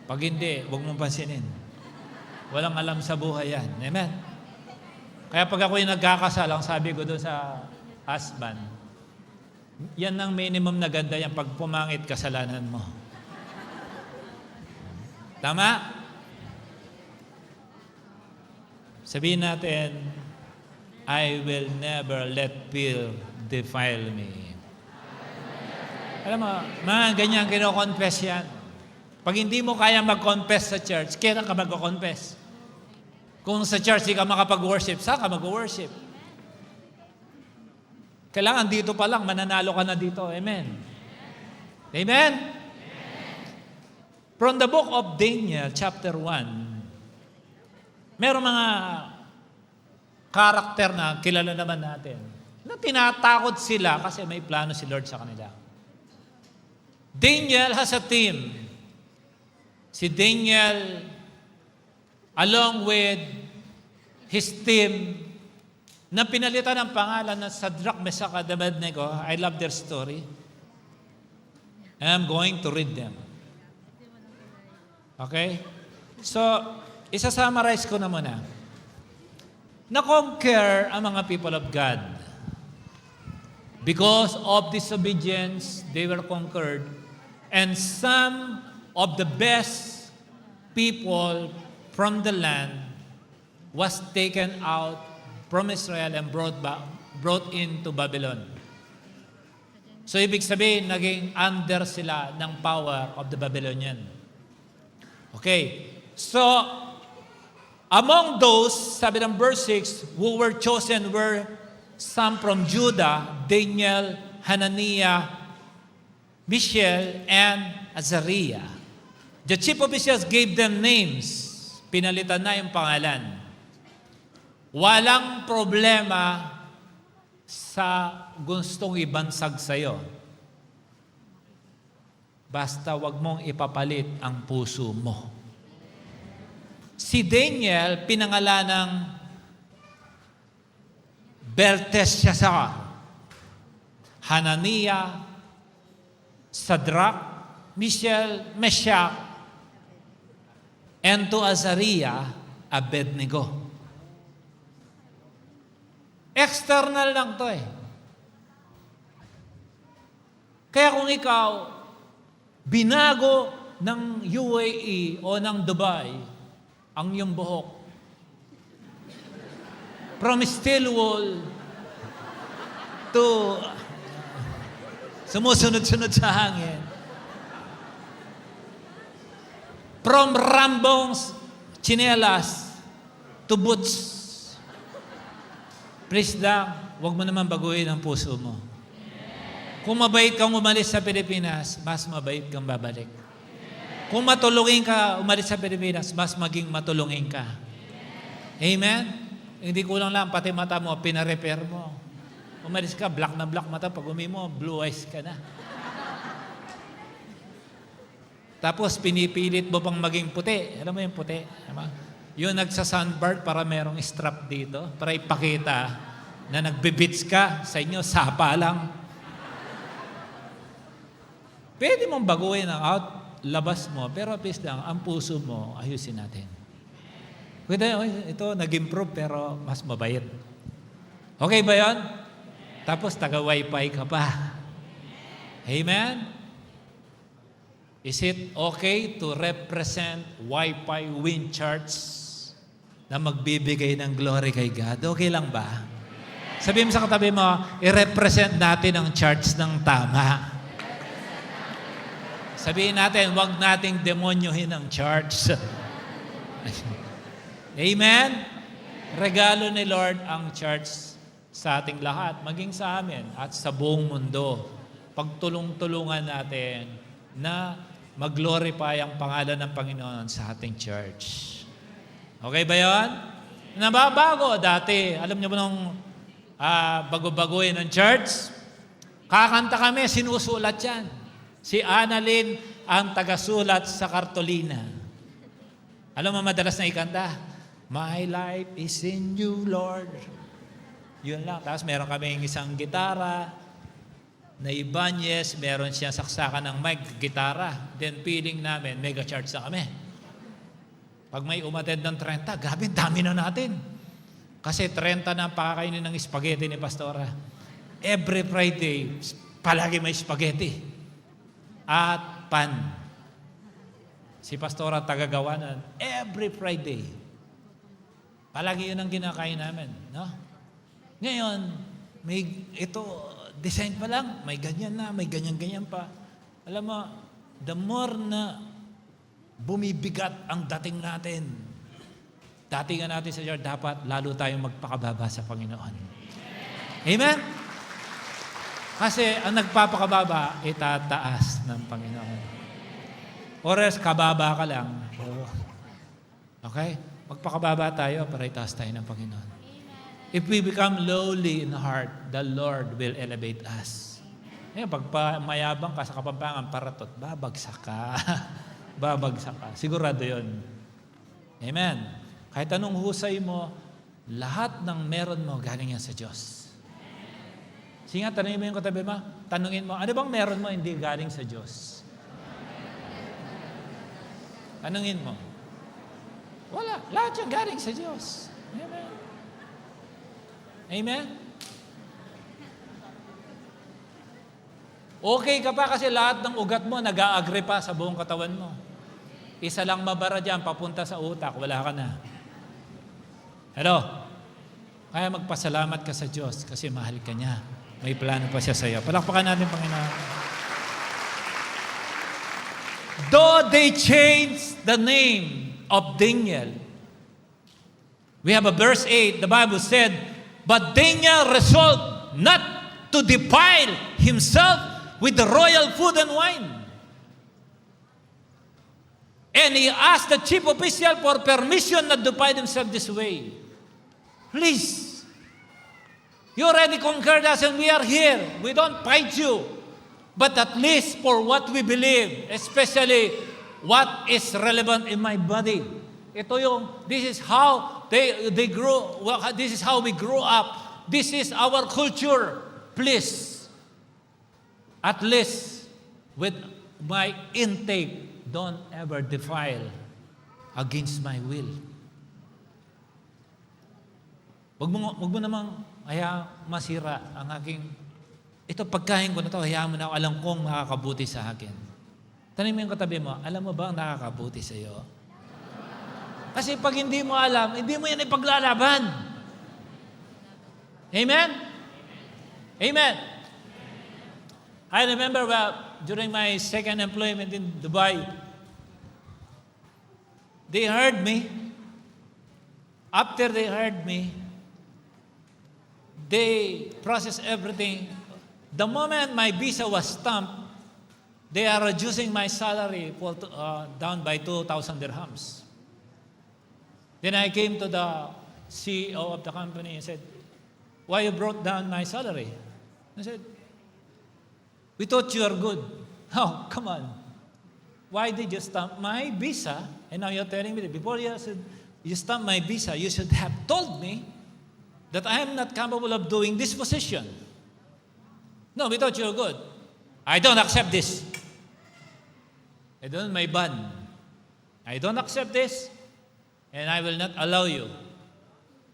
Pag hindi, huwag mong pansinin. Walang alam sa buhay yan. Amen? Kaya pag ako'y nagkakasal, ang sabi ko doon sa husband, yan ang minimum na ganda yan pag pumangit kasalanan mo. Tama? Sabihin natin, I will never let fear defile me. Alam mo, mga ganyan kino-confess yan. Pag hindi mo kaya mag-confess sa church, kailan ka mag-confess? Kung sa church di ka makapag-worship, saan ka mag-worship? Kailangan dito pa lang, mananalo ka na dito. Amen? Amen? From the book of Daniel, chapter 1, merong mga karakter na kilala naman natin na tinatakot sila kasi may plano si Lord sa kanila. Daniel has a team. Si Daniel, along with his team, na pinalitan ng pangalan na Shadrach, Meshach, and Abednego. I love their story. And I'm going to read them. Okay? So, isa-summarize ko na muna. Na-conquer ang mga people of God. Because of disobedience, they were conquered. And some of the best people from the land was taken out from Israel and brought into Babylon. So, ibig sabihin, naging under sila ng power of the Babylonian. Okay. So, among those, sabi ng verse 6, who were chosen were some from Judah, Daniel, Hananiah, Mishael, and Azariah. The chief officials gave them names. Pinalitan na yung pangalan. Walang problema sa gustong ibansag sa'yo. Basta wag mong ipapalit ang puso mo. Si Daniel, pinangalan ng Belteshazzar, Hananiah, Shadrach, Mishael, Meshach, and to Azariah, Abednego. External lang to eh. Kaya kung ikaw, binago ng UAE o ng Dubai ang iyong buhok, from steel wool to sumusunod-sunod sa hangin, from rambong tsinelas to boots, please lang, huwag mo naman baguhin ang puso mo. Kung mabait kang umalis sa Pilipinas, mas mabait kang babalik. Kung matulungin ka umalis sa Pilipinas, mas maging matulungin ka. Amen? Hindi kulang lang, pati mata mo, pinarepair mo. Umalis ka, black na black mata. Pag umi mo, blue eyes ka na. Tapos pinipilit mo pang maging puti. Alam mo yung puti? Yung nagsa-sunburn para merong strap dito, para ipakita na nagbe-beats ka, sa inyo, sapa lang. Pwede mong baguhin ang labas mo, pero please lang, ang puso mo, ayusin natin. Ito, nag-improve, pero mas mabait. Okay ba yun? Tapos, taga-wifi ka pa. Amen? Is it okay to represent Wi-Fi Win Church na magbibigay ng glory kay God? Okay lang ba? Sabihin mo sa katabi mo, i-represent natin ang church ng tama. Sabihin natin, huwag nating demonyohin ang church. Amen? Regalo ni Lord ang church sa ating lahat, maging sa amin at sa buong mundo. Pagtulong-tulungan natin na mag-glorify ang pangalan ng Panginoon sa ating church. Okay ba yun? Nababago dati. Alam niyo ba nung bago-baguhin ng church? Kakanta kami, sinusulat yan. Si Annalyn ang tagasulat sa kartolina. Alam mo, madalas na ikanta, My life is in you, Lord. Yun lang. Tapos meron kaming isang gitara na Ibanez, meron siya saksakan ng mic, gitara. Then feeling namin, mega charge na kami. Pag may umattend ng 30, grabe, dami na natin. Kasi 30 na ang pakakainin ng spaghetti ni Pastora. Every Friday, palagi may spaghetti. At pan. Si Pastora tagagawa na every Friday. Palagi yun ang kinakain namin. No? Ngayon, ito, design pa lang, may ganyan na, may ganyan-ganyan pa. Alam mo, the more na bumibigat ang dating natin, datingan natin sa Lord, dapat lalo tayong magpakababa sa Panginoon. Amen? Kasi ang nagpapakababa, itataas ng Panginoon. Or else, kababa ka lang. Okay? Magpakababa tayo para itaas tayo ng Panginoon. If we become lowly in heart, the Lord will elevate us. Ngayon, pag mayabang ka sa Kapampangan, paratot, babagsak ka. Babagsak ka. Sigurado yun. Amen. Kahit anong husay mo, lahat ng meron mo, galing yan sa Diyos. Sige nga, tanungin mo yung katabi mo. Tanungin mo, ano bang meron mo hindi galing sa Diyos? Tanungin mo. Wala. Lahat yan galing sa Diyos. Amen. Amen? Okay ka pa kasi lahat ng ugat mo nag-a-agree pa sa buong katawan mo. Isa lang mabara dyan, papunta sa utak, wala ka na. Hello? Kaya magpasalamat ka sa Diyos kasi mahal ka niya. May plano pa siya sa iyo. Palakpakan natin, Panginoon. Though they changed the name of Daniel, we have a verse 8, the Bible said, but Daniel resolved not to defile himself with the royal food and wine. And he asked the chief official for permission not to defile himself this way. Please, you already conquered us and we are here. We don't fight you. But at least for what we believe, especially what is relevant in my body. Ito yung, this is how they grew, this is how we grew up. This is our culture. Please, at least with my intake, don't ever defile against my will. Wag mo namang masira ang aking, ito pagkain ko na ito, hayaan mo na, alam kong makakabuti sa akin. Tanong mo yung katabi mo, alam mo ba ang nakakabuti sa iyo? Kasi pag hindi mo alam, hindi mo yan ipaglalaban. Amen? Amen. I remember during my second employment in Dubai, they hired me. After they hired me, they processed everything. The moment my visa was stamped, they are reducing my salary down by 2,000 dirhams. Then I came to the CEO of the company and said, why you brought down my salary? I said, we thought you are good. Oh, come on. Why did you stamp my visa? And now you're telling me that before you stamped my visa, you should have told me that I am not capable of doing this position. No, we thought you were good. I don't accept this. I don't my ban. I don't accept this. And I will not allow you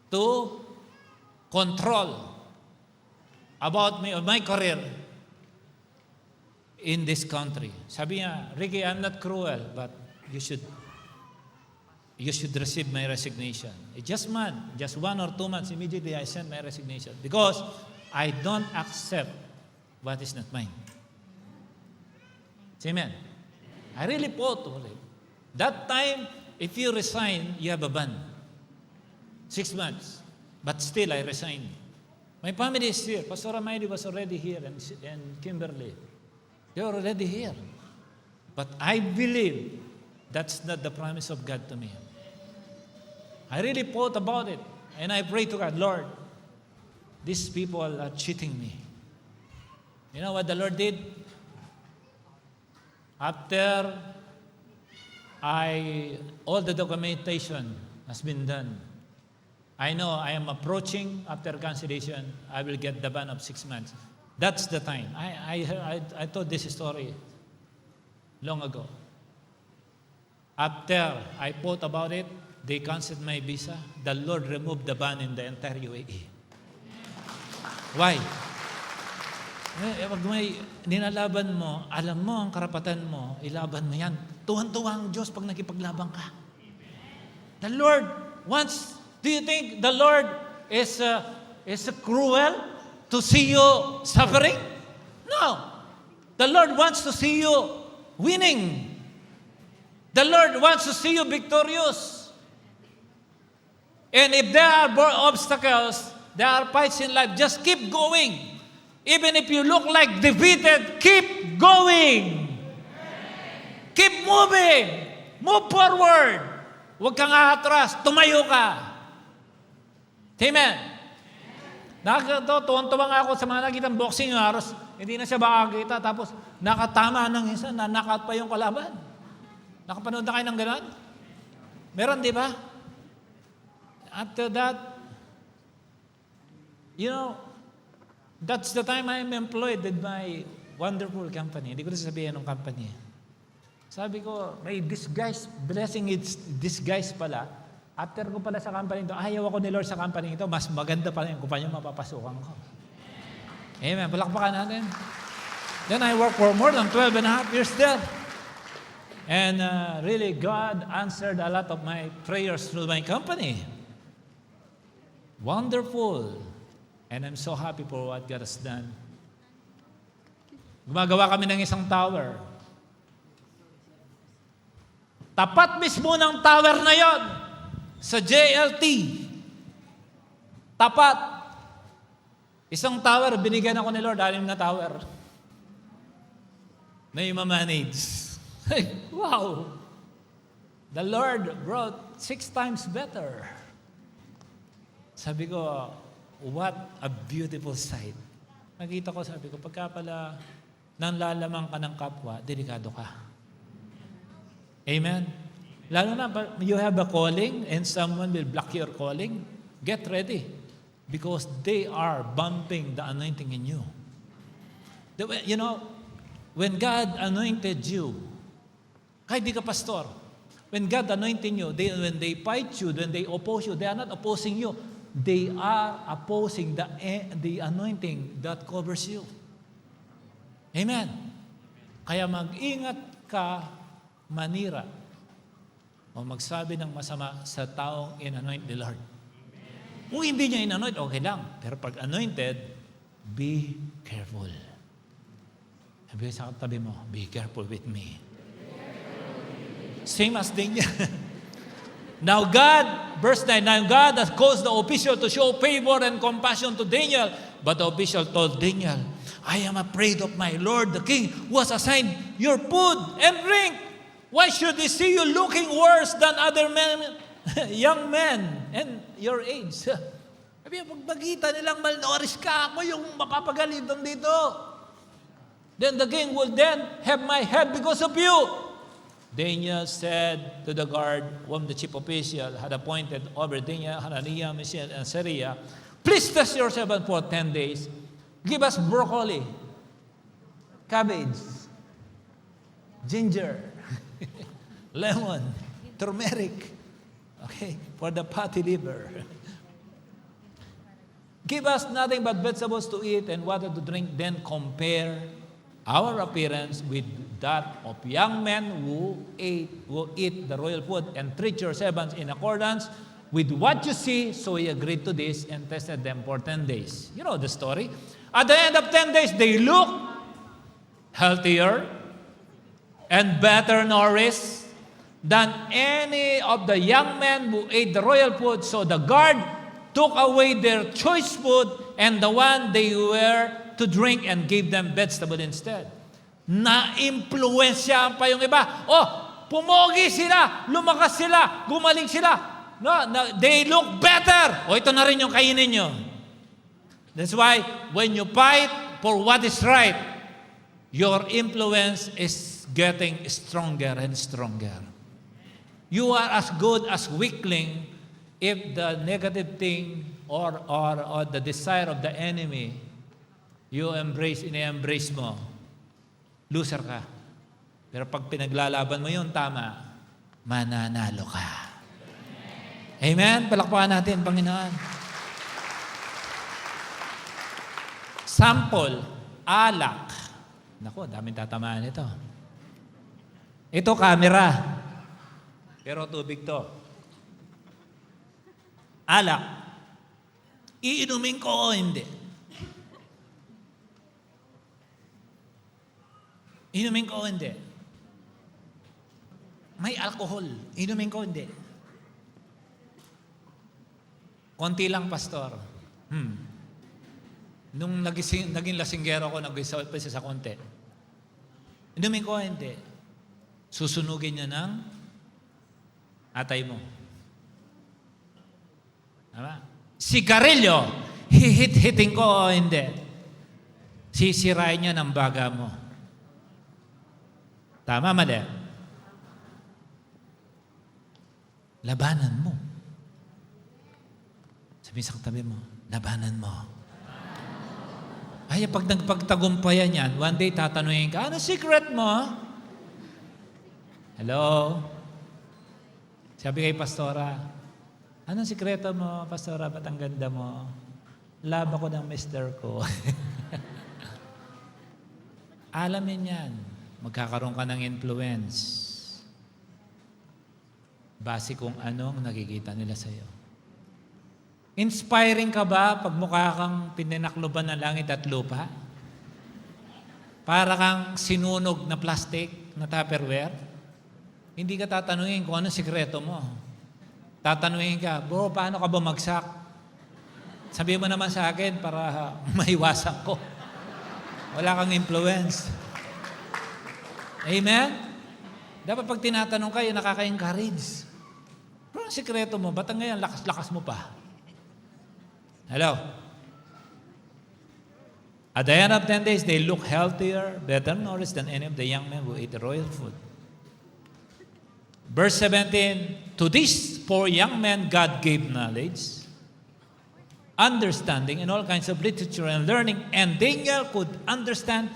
to control about me or my career in this country. Sabi niya, Ricky, I'm not cruel, but you should receive my resignation. Just 1 or 2 months, immediately I sent my resignation because I don't accept what is not mine. Amen. I really fought for it. That time, if you resign, you have a ban. 6 months. But still, I resigned. My family is here. Pastor Amadi was already here and Kimberly. They are already here. But I believe that's not the promise of God to me. I really thought about it. And I prayed to God, Lord, these people are cheating me. You know what the Lord did? After all the documentation has been done. I know I am approaching after cancellation. I will get the ban of 6 months. That's the time. I told this story long ago. After I thought about it, they canceled my visa. The Lord removed the ban in the entire UAE. Why? Pag may ninalaban mo, alam mo ang karapatan mo, ilaban mo yan. Tuwan-tuwa ang Diyos pag nakipaglaban ka. The Lord wants, do you think the Lord is cruel to see you suffering? No. The Lord wants to see you winning. The Lord wants to see you victorious. And if there are obstacles, there are fights in life, just keep going. Even if you look like defeated, keep going. Keep moving. Move forward. Huwag kang aatras. Tumayo ka. Amen. Tuwan-tuwa nga ako sa mga nakitang boxing haros. Hindi na siya makakita. Tapos nakatama ng isa, na-knockout pa yung kalaban. Nakapanood na kayo ng gano'n? Meron, di ba? After that, you know, that's the time I'm employed with my wonderful company. Hindi ko na sabihin ng company. Sabi ko, may disguise, blessing it's disguise pala. After ko pala sa company ito, ayaw ako ni Lord sa company ito, mas maganda pala yung kumpanya mapapasukan ko. Amen. Palakpakan natin. Then I worked for more than 12 and a half years there. And really, God answered a lot of my prayers through my company. Wonderful. And I'm so happy for what God has done. Gumagawa kami ng isang tower. Tapat mismo ng tower na yon sa JLT. Tapat. Isang tower, binigyan ako ni Lord, 6 na tower. Na i-manage. Wow! The Lord brought 6 times better. Sabi ko, what a beautiful sight. Nakita ko, sabi ko, pagka pala nanlalamang ka ng kapwa, delikado ka. Amen? Lalo na, you have a calling and someone will block your calling, get ready. Because they are bumping the anointing in you. You know, when God anointed you, kahit di ka pastor, when God anointed you, when they fight you, when they oppose you, they are not opposing you. They are opposing the anointing that covers you. Amen. Kaya mag-ingat ka manira o magsabi ng masama sa taong in-anoint ni Lord. Kung hindi niya in-anoint, okay lang. Pero pag anointed, be careful. Sabi sa tabi mo, be careful with me. Same as Daniel. Now God, verse 9, now God has caused the official to show favor and compassion to Daniel. But the official told Daniel, I am afraid of my Lord, the king, who has assigned your food and drink. Why should he see you looking worse than other men, young men, and your age? Sabi, pag magkita nilang malnourished ka, ako yung mapapagalitan dito. Then the king will then have my head because of you. Daniel said to the guard, whom the chief official had appointed over Daniel, Hananiah, Mishael, and Azariah, please test your servant for 10 days. Give us broccoli, cabbage, ginger, lemon, turmeric, okay, for the fatty liver. Give us nothing but vegetables to eat and water to drink, then compare our appearance with that of young men who eat the royal food, and treat your servants in accordance with what you see. So he agreed to this and tested them for 10 days. You know the story. At the end of 10 days, they look healthier and better nourished than any of the young men who ate the royal food. So the guard took away their choice food and the one they were to drink and gave them vegetable instead. Na-impluensyahan pa yung iba. Oh, pumogi sila, lumakas sila, gumaling sila. No, they look better. O ito na rin yung kainin nyo. That's why when you fight for what is right, your influence is getting stronger and stronger. You are as good as weakling if the negative thing or the desire of the enemy, you ini-embrace mo, loser ka. Pero pag pinaglalaban mo yun, tama, mananalo ka. Amen? Palakpakan natin, Panginoon. Sample, alak. Naku, daming tatamaan ito. Ito, camera. Pero tubig to. Alak. Iinumin ko o hindi? Inumin ko o hindi? May alcohol. Inumin ko o hindi? Konti lang, pastor. Nung naging lasinggero ko, nag-isa sa konti. Inumin ko o hindi? Susunugin niya ng atay mo. Tama? Sigarilyo, hihit-hiting ko o hindi? Sisirain niya ng baga mo. Tama, mali? Labanan mo. Sabi sa katabi mo, labanan mo. Ay, pag nagpagtagumpayan yan, one day tatanungin ka, ano secret mo? Hello? Sabi kay pastora, anong sikreto mo, pastora, ba't ang ganda mo? Love ako ng mister ko. Alamin yan. Magkakaroon ka ng influence. Base kung anong nakikita nila sa'yo. Inspiring ka ba pag mukha kang pininakloban ng langit at lupa? Para kang sinunog na plastic na Tupperware? Hindi ka tatanungin kung anong sikreto mo. Tatanungin ka, bro, paano ka bumagsak? Sabihin mo naman sa akin para maiwasan ko. Wala kang influence. Amen? Dapat pag tinatanong kayo, nakaka-encourage. Pero ang sikreto mo, ba't ngayon lakas-lakas mo pa? Hello? At the end of 10 days, they look healthier, better nourished than any of the young men who ate the royal food. Verse 17, to these 4 young men, God gave knowledge, understanding, and all kinds of literature and learning, and Daniel could understand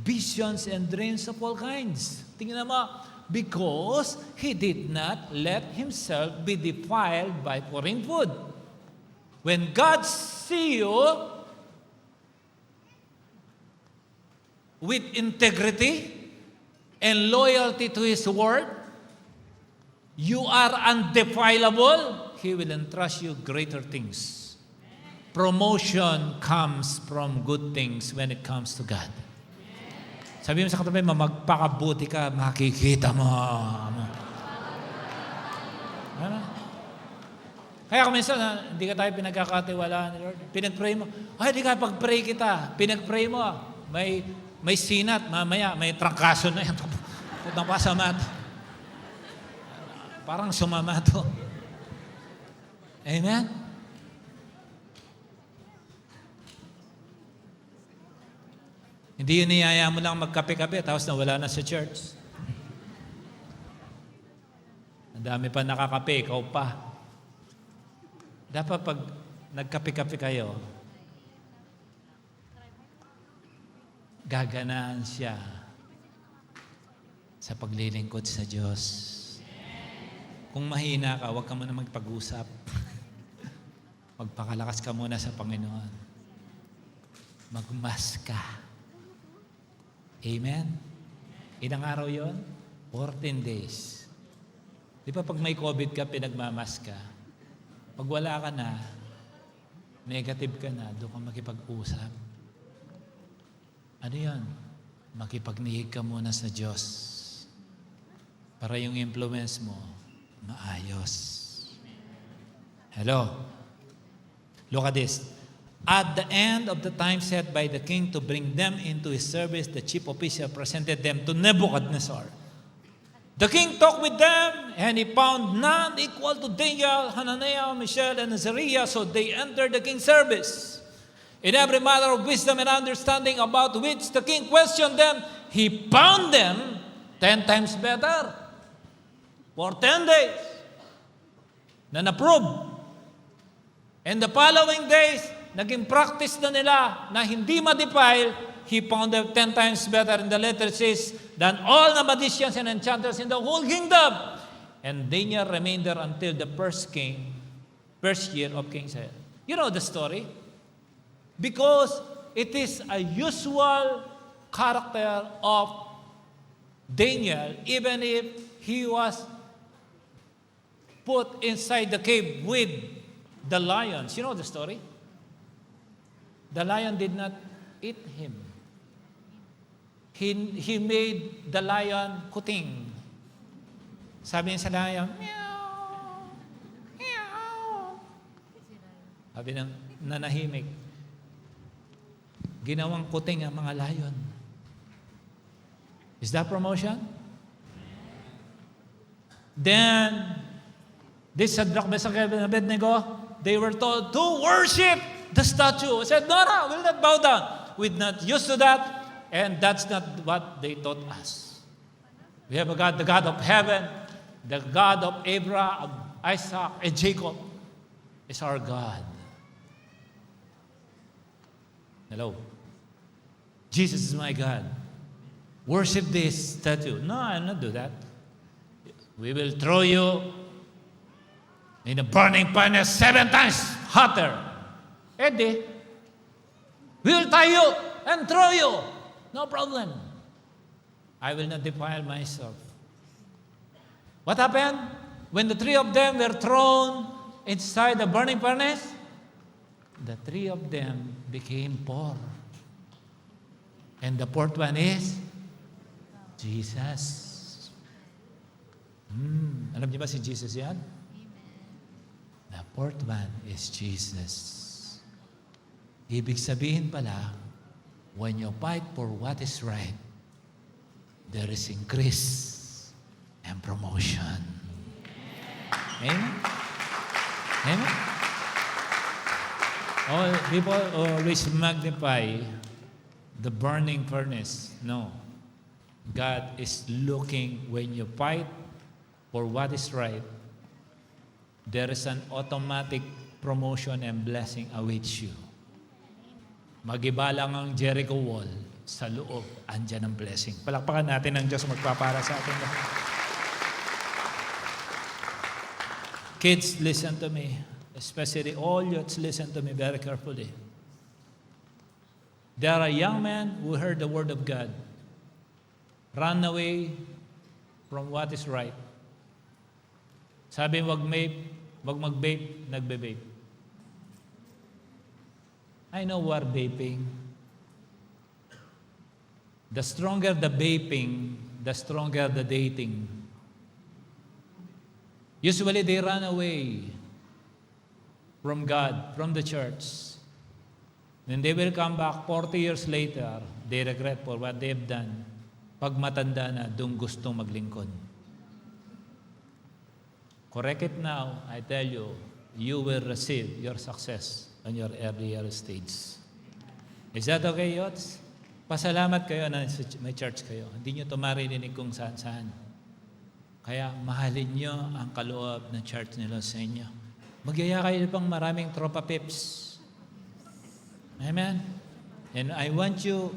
visions and dreams of all kinds. Tingnan mo, because he did not let himself be defiled by foreign food. When God see you with integrity and loyalty to His word, you are undefilable, He will entrust you greater things. Promotion comes from good things when it comes to God. Sabi mo sa katabi mo, magpakabuti ka, makikita mo. Ano? Kaya kung minsan, hindi ka tayo pinagkakatiwalaan ni Lord. Pinag-pray mo. Ay, di ka pag-pray kita. Pinag-pray mo. May sinat. Mamaya, may trangkaso na yan. Putang pasama to. Parang sumama to. Amen? Hindi yun niyaya mo lang magkape-kape tapos nawala na sa church. Ang dami pa nakakape, ikaw pa. Dapat pag nagkape-kape kayo, gaganaan siya sa paglilingkod sa Diyos. Kung mahina ka, huwag ka muna magpag-usap. Magpakalakas ka muna sa Panginoon. Magmas ka. Amen? Ilang araw yon? 14 days. Di ba pag may COVID ka, pinagmamas ka? Pag wala ka na, negative ka na, doon ka makipag-usap. Ano yan? Makipagnihig ka muna sa Diyos para yung influence mo maayos. Hello? Look at this. At the end of the time set by the king to bring them into his service, the chief official presented them to Nebuchadnezzar. The king talked with them, and he found none equal to Daniel, Hananiah, Mishael, and Azariah, so they entered the king's service. In every matter of wisdom and understanding about which the king questioned them, he found them 10 times better. for 10 days na na-prove. And the following days, naging practice na nila na hindi ma-defile. He found them 10 times better, in the letter says, than all the magicians and enchanters in the whole kingdom. And Daniel remained there until the first year of King Cyrus. You know the story? Because it is a usual character of Daniel, even if he was put inside the cave with the lions. You know the story? The lion did not eat him. He made the lion kuting. Sabi niya sa lion, meow, meow. Sabi ng nanahimik. Ginawang kuting ang mga lion. Is that promotion? Then, this Shadrach, Meshach, and Abednego, they were told to worship the statue. I said, no, we'll not bow down. We're not used to that. And that's not what they taught us. We have a God, the God of heaven, the God of Abraham, of Isaac, and Jacob is our God. Hello. Jesus is my God. Worship this statue. No, I'll not do that. We will throw you in a burning furnace 7 times hotter. Eddie, we will tie you and throw you. No problem. I will not defile myself. What happened? When the 3 of them were thrown inside the burning furnace, the 3 of them became poor. And the 4th one is Jesus. Alam niyo ba si Jesus yan? The 4th one is Jesus. Ibig sabihin pala, when you fight for what is right, there is increase and promotion. Amen? Amen? All people always magnify the burning furnace. No. God is looking when you fight for what is right, there is an automatic promotion and blessing awaits you. Magiba lang ang Jericho wall, sa loob, andyan ang blessing. Palakpakan natin ang Diyos magpapara sa atin. Kids, listen to me. Especially all youths, listen to me very carefully. There are young men who heard the word of God, run away from what is right. Sabi, wag mag-vape, nagbe-vape. I know what vaping. The stronger the vaping, the stronger the dating. Usually they run away from God, from the church. Then they will come back 40 years later, they regret for what they've done. Pag matanda na, doon gustong maglingkod. Correct it now, I tell you, you will receive your success on your earlier stage. Is that okay, youths? Pasalamat kayo na may church kayo. Hindi nyo ito maririnig kung saan-saan. Kaya mahalin nyo ang kaloob ng church nila sa inyo. Magyaya kayo pang maraming tropa pips. Amen? And I want you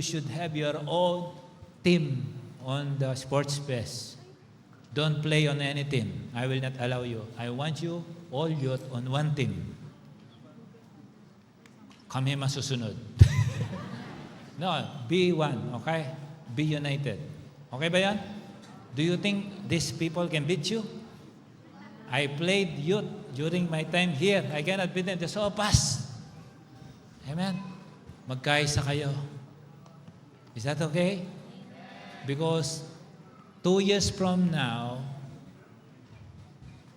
should have your own team on the sports fest. Don't play on any team. I will not allow you. I want you, all youth, on one team. Kami masusunod. No, be one, okay? Be united. Okay ba yan? Do you think these people can beat you? I played youth during my time here. I cannot beat them. They're so fast. Amen? Magkaisa kayo. Is that okay? Because 2 years from now,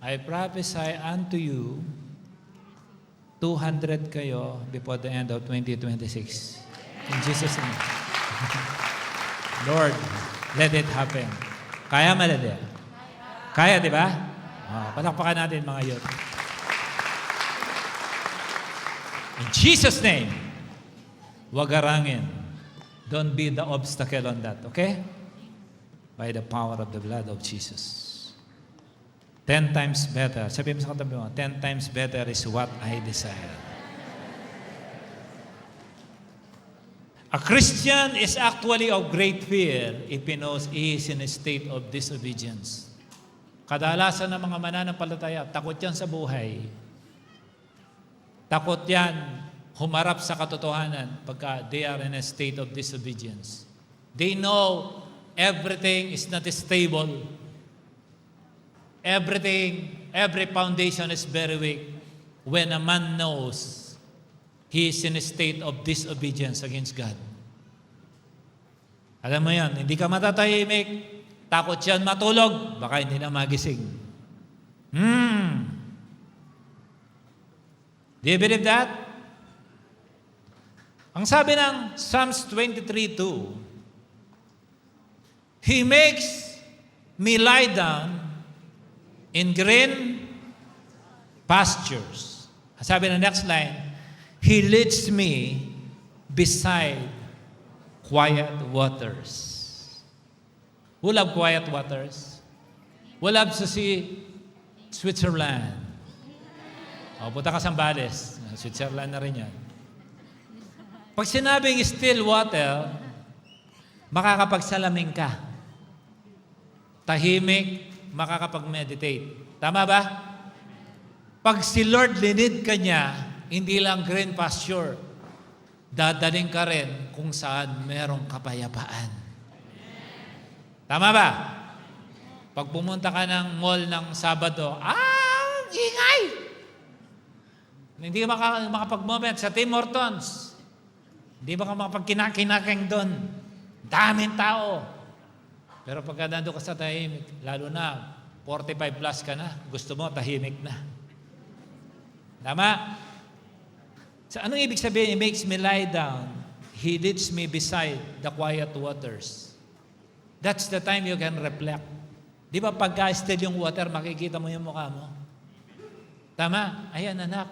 I prophesy unto you, 200 kayo before the end of 2026. In Jesus' name. Lord, let it happen. Kaya malade? Kaya, di ba? Palakpakan natin mga youth. In Jesus' name, wag arangin. Don't be the obstacle on that, okay? By the power of the blood of Jesus. 10 times better. Sabi mo sa katabi mo, 10 times better is what I desire. A Christian is actually of great fear if he knows he is in a state of disobedience. Kadalasan ng mga mananampalataya, takot yan sa buhay. Takot yan humarap sa katotohanan pagka they are in a state of disobedience. They know everything is not stable. Every foundation is very weak when a man knows he is in a state of disobedience against God. Alam mo yan, hindi ka matatahimik, takot yan matulog, baka hindi na magising. Do you believe that? Ang sabi ng Psalms 23:2, He makes me lie down in green pastures. Sabi ng next line, He leads me beside quiet waters. Who love quiet waters? Who loves to see Switzerland? Punta ka sa Zambales. Switzerland na rin yan. Pag sinabing still water, makakapagsalaming ka. Tahimik, makakapag-meditate. Tama ba? Pag si Lord linid ka niya, hindi lang green pasture, dadaling ka rin kung saan merong kapayapaan. Tama ba? Pag pumunta ka ng mall ng Sabado, ingay! Hindi ka makapag-moment sa Tim Hortons. Hindi ka makapag-kinakeng doon. Daming tao. Pero pagka nandun ka sa tahimik, lalo na 45 plus ka na, gusto mo tahimik na. Tama? So, anong ibig sabihin? He makes me lie down. He leads me beside the quiet waters. That's the time you can reflect. Di ba pagka still yung water, makikita mo yung mukha mo? Tama? Ayan anak,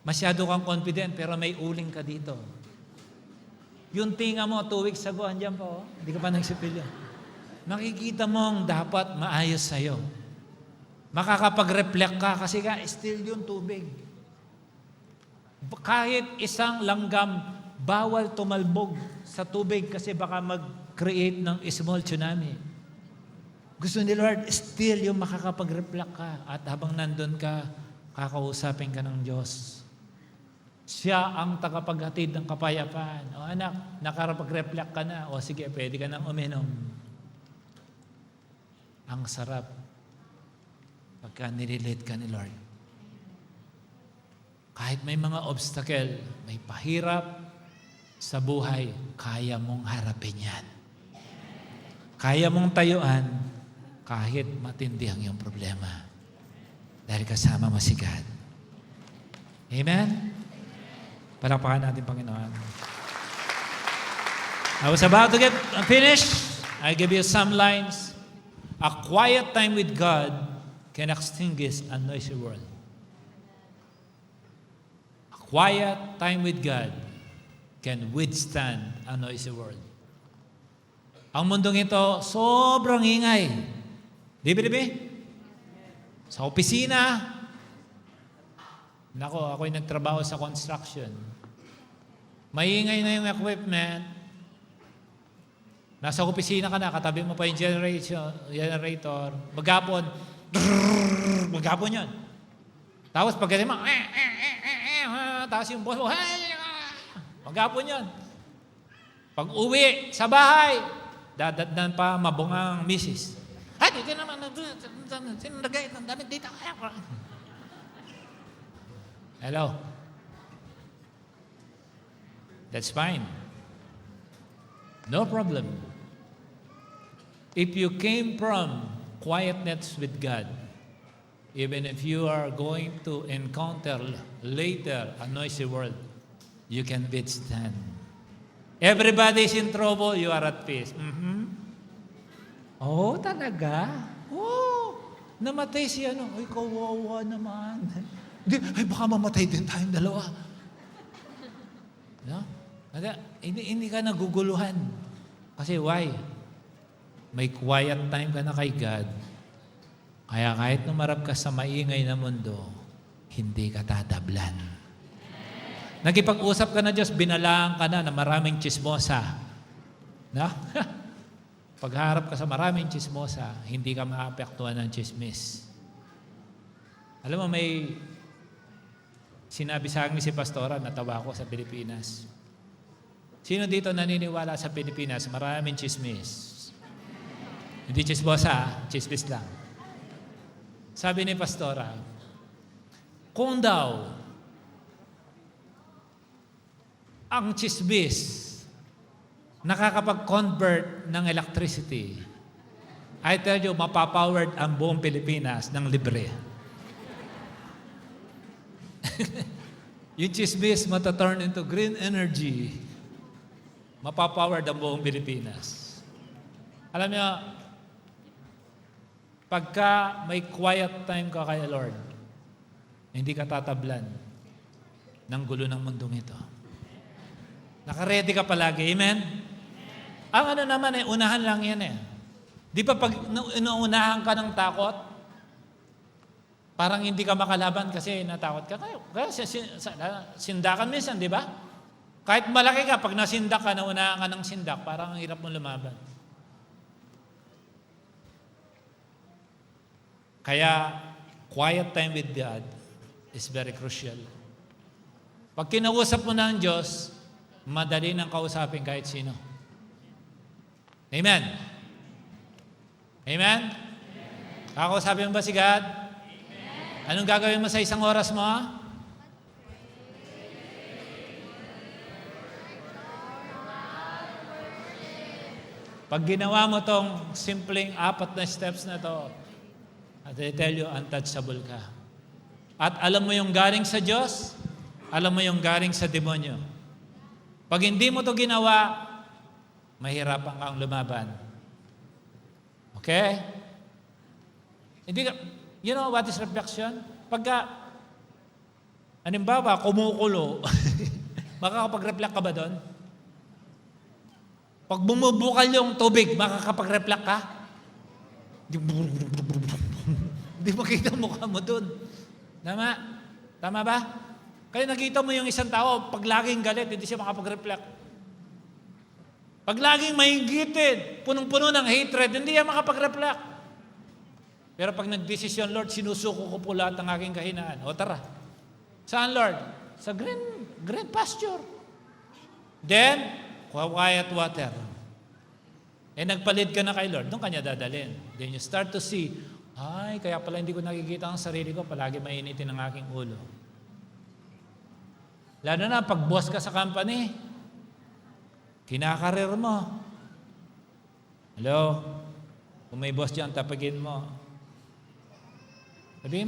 masyado kang confident pero may uling ka dito. Yung tinga mo, 2 weeks ago, andyan pa, oh. Hindi ka pa nagsipilyo. Makikita mong dapat maayos sa'yo. Makakapag-reflect ka kasi ka, still yung tubig. Kahit isang langgam, bawal tumalbog sa tubig kasi baka mag-create ng small tsunami. Gusto ni Lord, still yung makakapag-reflect ka at habang nandun ka, kakausapin ka ng Diyos. Siya ang tagapaghatid ng kapayapaan. O anak, nakarapag-reflect ka na. O sige, pwede ka nang uminom. Ang sarap pagka nililid ka ni Lord. Kahit may mga obstacle, may pahirap sa buhay, kaya mong harapin yan. Kaya mong tayuan kahit matindi ang iyong problema. Dahil kasama mo si God. Amen? Palakpakan natin, Panginoon. I was about to get finished. I give you some lines. A quiet time with God can extinguish a noisy world. A quiet time with God can withstand a noisy world. Ang mundong ito, sobrang ingay. Di ba? Sa opisina, nako, ako'y nagtrabaho sa construction. Maingay na yung equipment. Nasa opisina ka na, katabi mo pa yung generator. Maghapon yun. Tapos pagkati mo, tapos yung boss mo, maghapon yun. Pag uwi sa bahay, dadatnan pa mabungang misis. Dito naman, sinagay ng damit dito. Hello? That's fine. No problem. If you came from quietness with God, even if you are going to encounter later a noisy world, you can withstand. Everybody is in trouble, you are at peace. Oh, talaga? Oh, namatay si ano. Ay, kawawa naman. Ay, baka mamatay din tayong dalawa. No? Hindi ka naguguluhan. Kasi why? May quiet time ka na kay God. Kaya kahit numarap ka sa maingay na mundo, hindi ka tatablan. Nagipag-usap ka na Diyos, binalaan ka na maraming chismosa. No? Pagharap ka sa maraming chismosa, hindi ka maapektuhan ng chismis. Alam mo, may sinabi sa akin si Pastora, natawa ko sa Pilipinas. Sino dito naniniwala sa Pilipinas? Maraming chismis. Hindi chismosa, chismis lang. Sabi ni Pastora, kung daw ang chismis nakakapag-convert ng electricity, I tell you, mapapowered ang buong Pilipinas ng libre. Yung chismis mataturn into green energy, mapapowered ang buong Pilipinas. Alam niyo, pagka may quiet time ka kay Lord, hindi ka tatablan ng gulo ng mundong ito. Naka-ready ka palagi. Amen? Ang ano naman unahan lang yan eh. Di ba pag inuunahan ka ng takot, parang hindi ka makalaban kasi natakot ka. Kaya sindakan minsan, di ba? Kahit malaki ka, pag nasindak ka, naunahan ka ng sindak, parang ang hirap mong lumaban. Kaya, quiet time with God is very crucial. Pag kinausap mo ng Diyos, madali nang kausapin kahit sino. Amen? Amen? Kakausapin mo ba si God? Amen. Anong gagawin mo sa isang oras mo? Pag ginawa mo tong simpleng 4 na steps na to, at I tell you, untouchable ka. At alam mo yung galing sa Diyos, alam mo yung galing sa demonyo. Pag hindi mo to ginawa, mahirapan kang lumaban. Okay? Hindi ka, you know what is reflection? Pagka, halimbawa, kumukulo, makakapag-reflect ka ba doon? Pag bumubukal yung tubig, makakapag-reflect ka? Hindi makita mukha mo doon. Tama? Tama ba? Kaya nakita mo yung isang tao, pag laging galit, hindi siya makapag-reflect. Pag laging mahinggitin, punong-puno ng hatred, hindi siya makapag-reflect. Pero pag nagdesisyon, Lord, sinusuko ko po lahat ng aking kahinaan. O tara. Saan, Lord? Sa green pasture. Then, quiet water. Nagpalit ka na kay Lord, doon kanya dadalhin. Then you start to see, ay, kaya pala hindi ko nakikita ang sarili ko, palagi mainitin ang aking ulo. Lalo na, pag boss ka sa company, kinakarir mo. Hello? Kung may boss dyan, tapagin mo. Sabi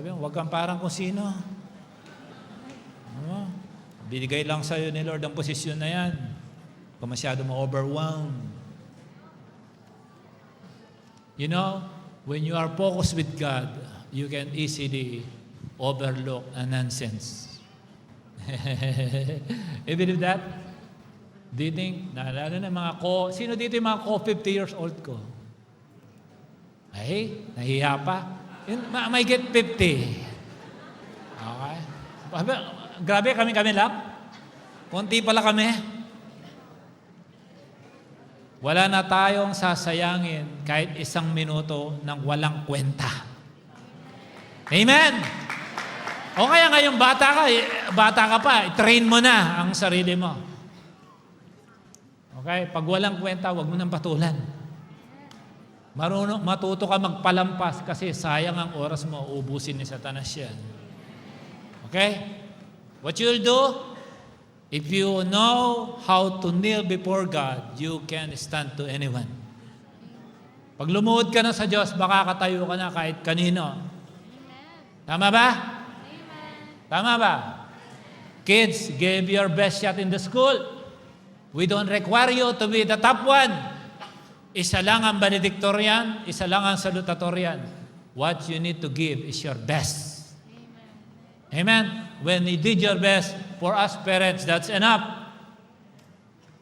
mo, huwag kang parang kung sino. Binigay lang sa'yo ni Lord ang posisyon na yan. Kung masyado mo overwhelmed. You know, when you are focused with God, you can easily overlook a nonsense. You believe that? Do you think, naalala na mga sino dito yung mga 50 years old ko? Ay, nahiya pa. May get 50. Okay. Grabe, kami lang. Kunti pala kami. Wala na tayong sasayangin kahit 1 minuto ng walang kwenta. Amen! O kaya ngayong bata ka pa, i-train mo na ang sarili mo. Okay? Pag walang kwenta, huwag mo nang patulan. Matuto ka magpalampas kasi sayang ang oras mo, ubusin ni Satanas yan. Okay? What you'll do, if you know how to kneel before God, you can stand to anyone. Pag lumuhod ka na sa Diyos, makakatayo ka na kahit kanino. Tama ba? Tama ba? Kids, give your best shot in the school. We don't require you to be the top one. Isa lang ang valedictorian, isa lang ang salutatorian. What you need to give is your best. Amen? When you did your best, for us parents, that's enough.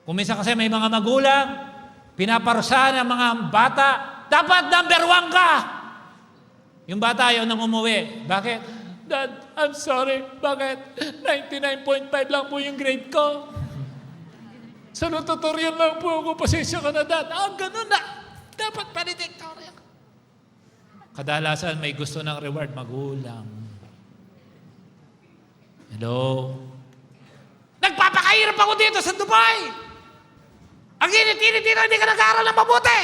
Kung minsan kasi may mga magulang, pinaparusahan ang mga bata, dapat number 1 ka. Yung bata ayaw nang umuwi. Bakit? Dad, I'm sorry. Bakit? 99.5 lang po yung grade ko. Sa tutorial lang po ako. Pasensya ka na, Dad. Ganun na. Dapat valedictorian. Kadalasan may gusto ng reward, magulang. Hello? Nagpapakahirap ako dito sa Dubai. Ang init-init dito, hindi ka nag-aaral ng mabuti.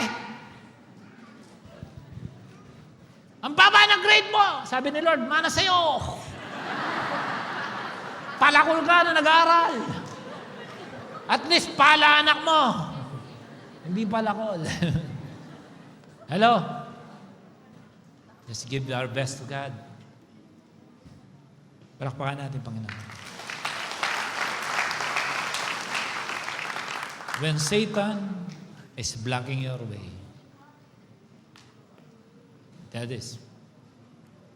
Ang baba ng grade mo. Sabi ni Lord, mana sa'yo. Palakol ka na nag-aaral. At least pala anak mo. Hindi palakol. Hello? Just give our best to God. Palakpakan natin, Panginoon. When Satan is blocking your way, that is.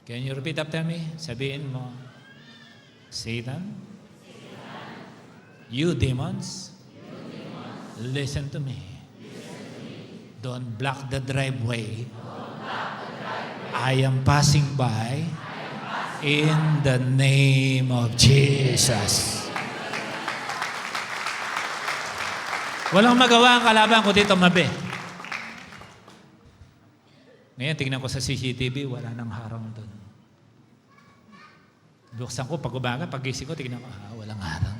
Can you repeat after me? Sabihin mo, Satan, you demons, listen to me. Don't block the driveway. I am passing by in the name of Jesus. Walang magawa ang kalaban ko dito, mabe. Ngayon, tingnan ko sa CCTV, wala nang harang doon. Buksan ko, pag umaga, pag-gising ko, tingnan ko, walang harang.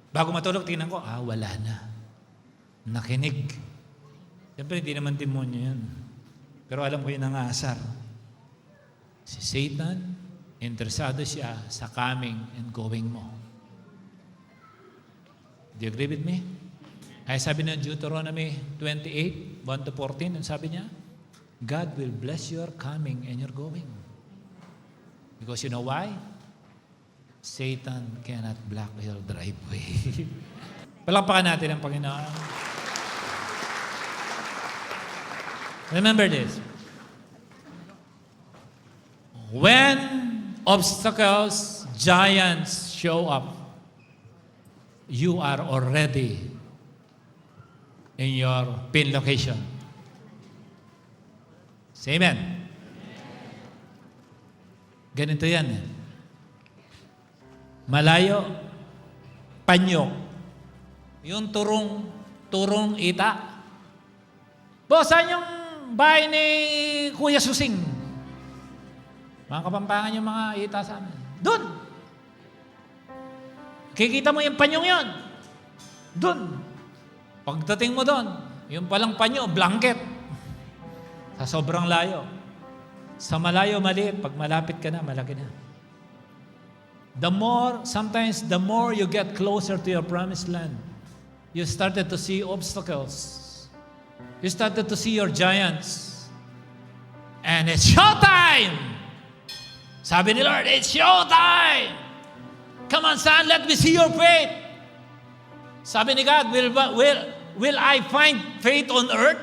Bago matulog, tingnan ko, wala na. Nakinig. Siyempre, hindi naman demonyo yun. Pero alam ko yun ang asar. Si Satan, interesado siya sa coming and going mo. Do you agree with me? Ay sabi ng Deuteronomy 28, 1-14, ang sabi niya, God will bless your coming and your going. Because you know why? Satan cannot block your driveway. Palakpakan natin ang Panginoon. Remember this. When obstacles, giants show up, you are already in your pin location. Say amen. Ganito yan. Malayo, panyo. Yung turong ita. Boss, saan yung bahay ni Kuya Susing? Mga Kapampangan yung mga ita sa amin. Doon! Kikita mo yung panyong yon. Doon! Pagdating mo doon, yung palang panyo, blanket. Sa sobrang layo. Sa malayo, maliit. Pag malapit ka na, malaki na. Sometimes the more you get closer to your promised land, you started to see obstacles. You started to see your giants. And it's showtime! Sabi ni Lord, it's showtime! Come on, son, let me see your faith. Sabi ni God, will I find faith on earth?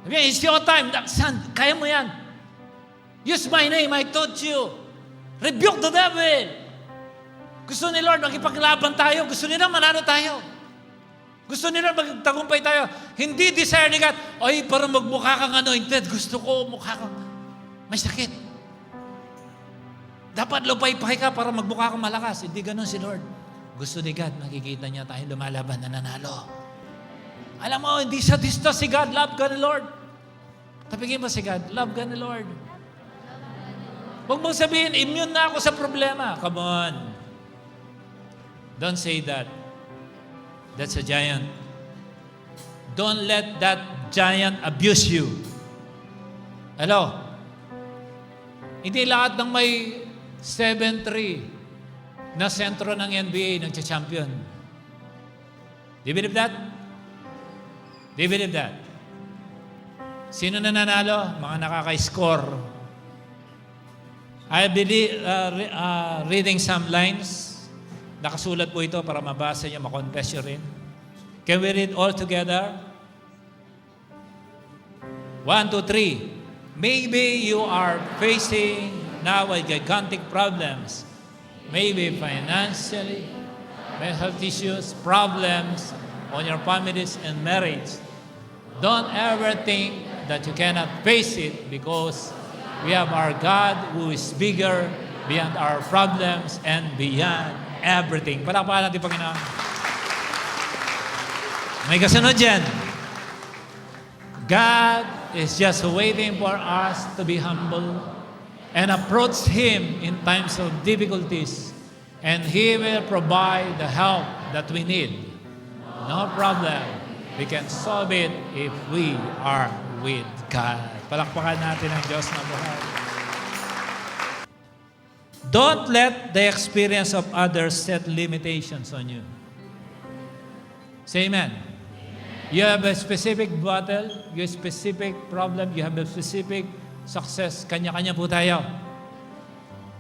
Sabi niya, it's showtime. Son, kaya mo yan. Use my name, I taught you. Rebuke the devil. Gusto ni Lord, makipaglaban tayo. Gusto nila manalo tayo. Gusto nila magtagumpay tayo. Hindi desire ni God, ay, para magmukha kang anointed. Gusto ko mukha kang may sakit. Dapat lupay-pay ka para magmukha kang malakas. Hindi ganun si Lord. Gusto ni God, makikita niya tayo lumalaban na nanalo. Alam mo, hindi sa disto si God. Love ka ni Lord. Tapigin mo si God, love ka ni Lord. Huwag mong sabihin, immune na ako sa problema. Come on. Don't say that. That's a giant. Don't let that giant abuse you. Hello? Hindi lahat ng may 7-3 na sentro ng NBA nagcha-champion. Do you believe that? Do you believe that? Sino na nanalo? Mga nakaka-score. I believe, reading some lines, nakasulat po ito para mabasa niyo, makonfess nyo rin. Can we read all together? 1, 2, 3. Maybe you are facing now a gigantic problems. Maybe financially, health issues, problems on your families and marriage. Don't ever think that you cannot face it because we have our God who is bigger beyond our problems and beyond everything. Palakpakan natin, Panginoon. May kasunod dyan. God is just waiting for us to be humble and approach Him in times of difficulties, and He will provide the help that we need. No problem. We can solve it if we are with God. Palakpakan natin ang Diyos na buhay. Don't let the experience of others set limitations on you. Say amen. You have a specific battle, you have a specific problem, you have a specific success. Kanya-kanya po tayo.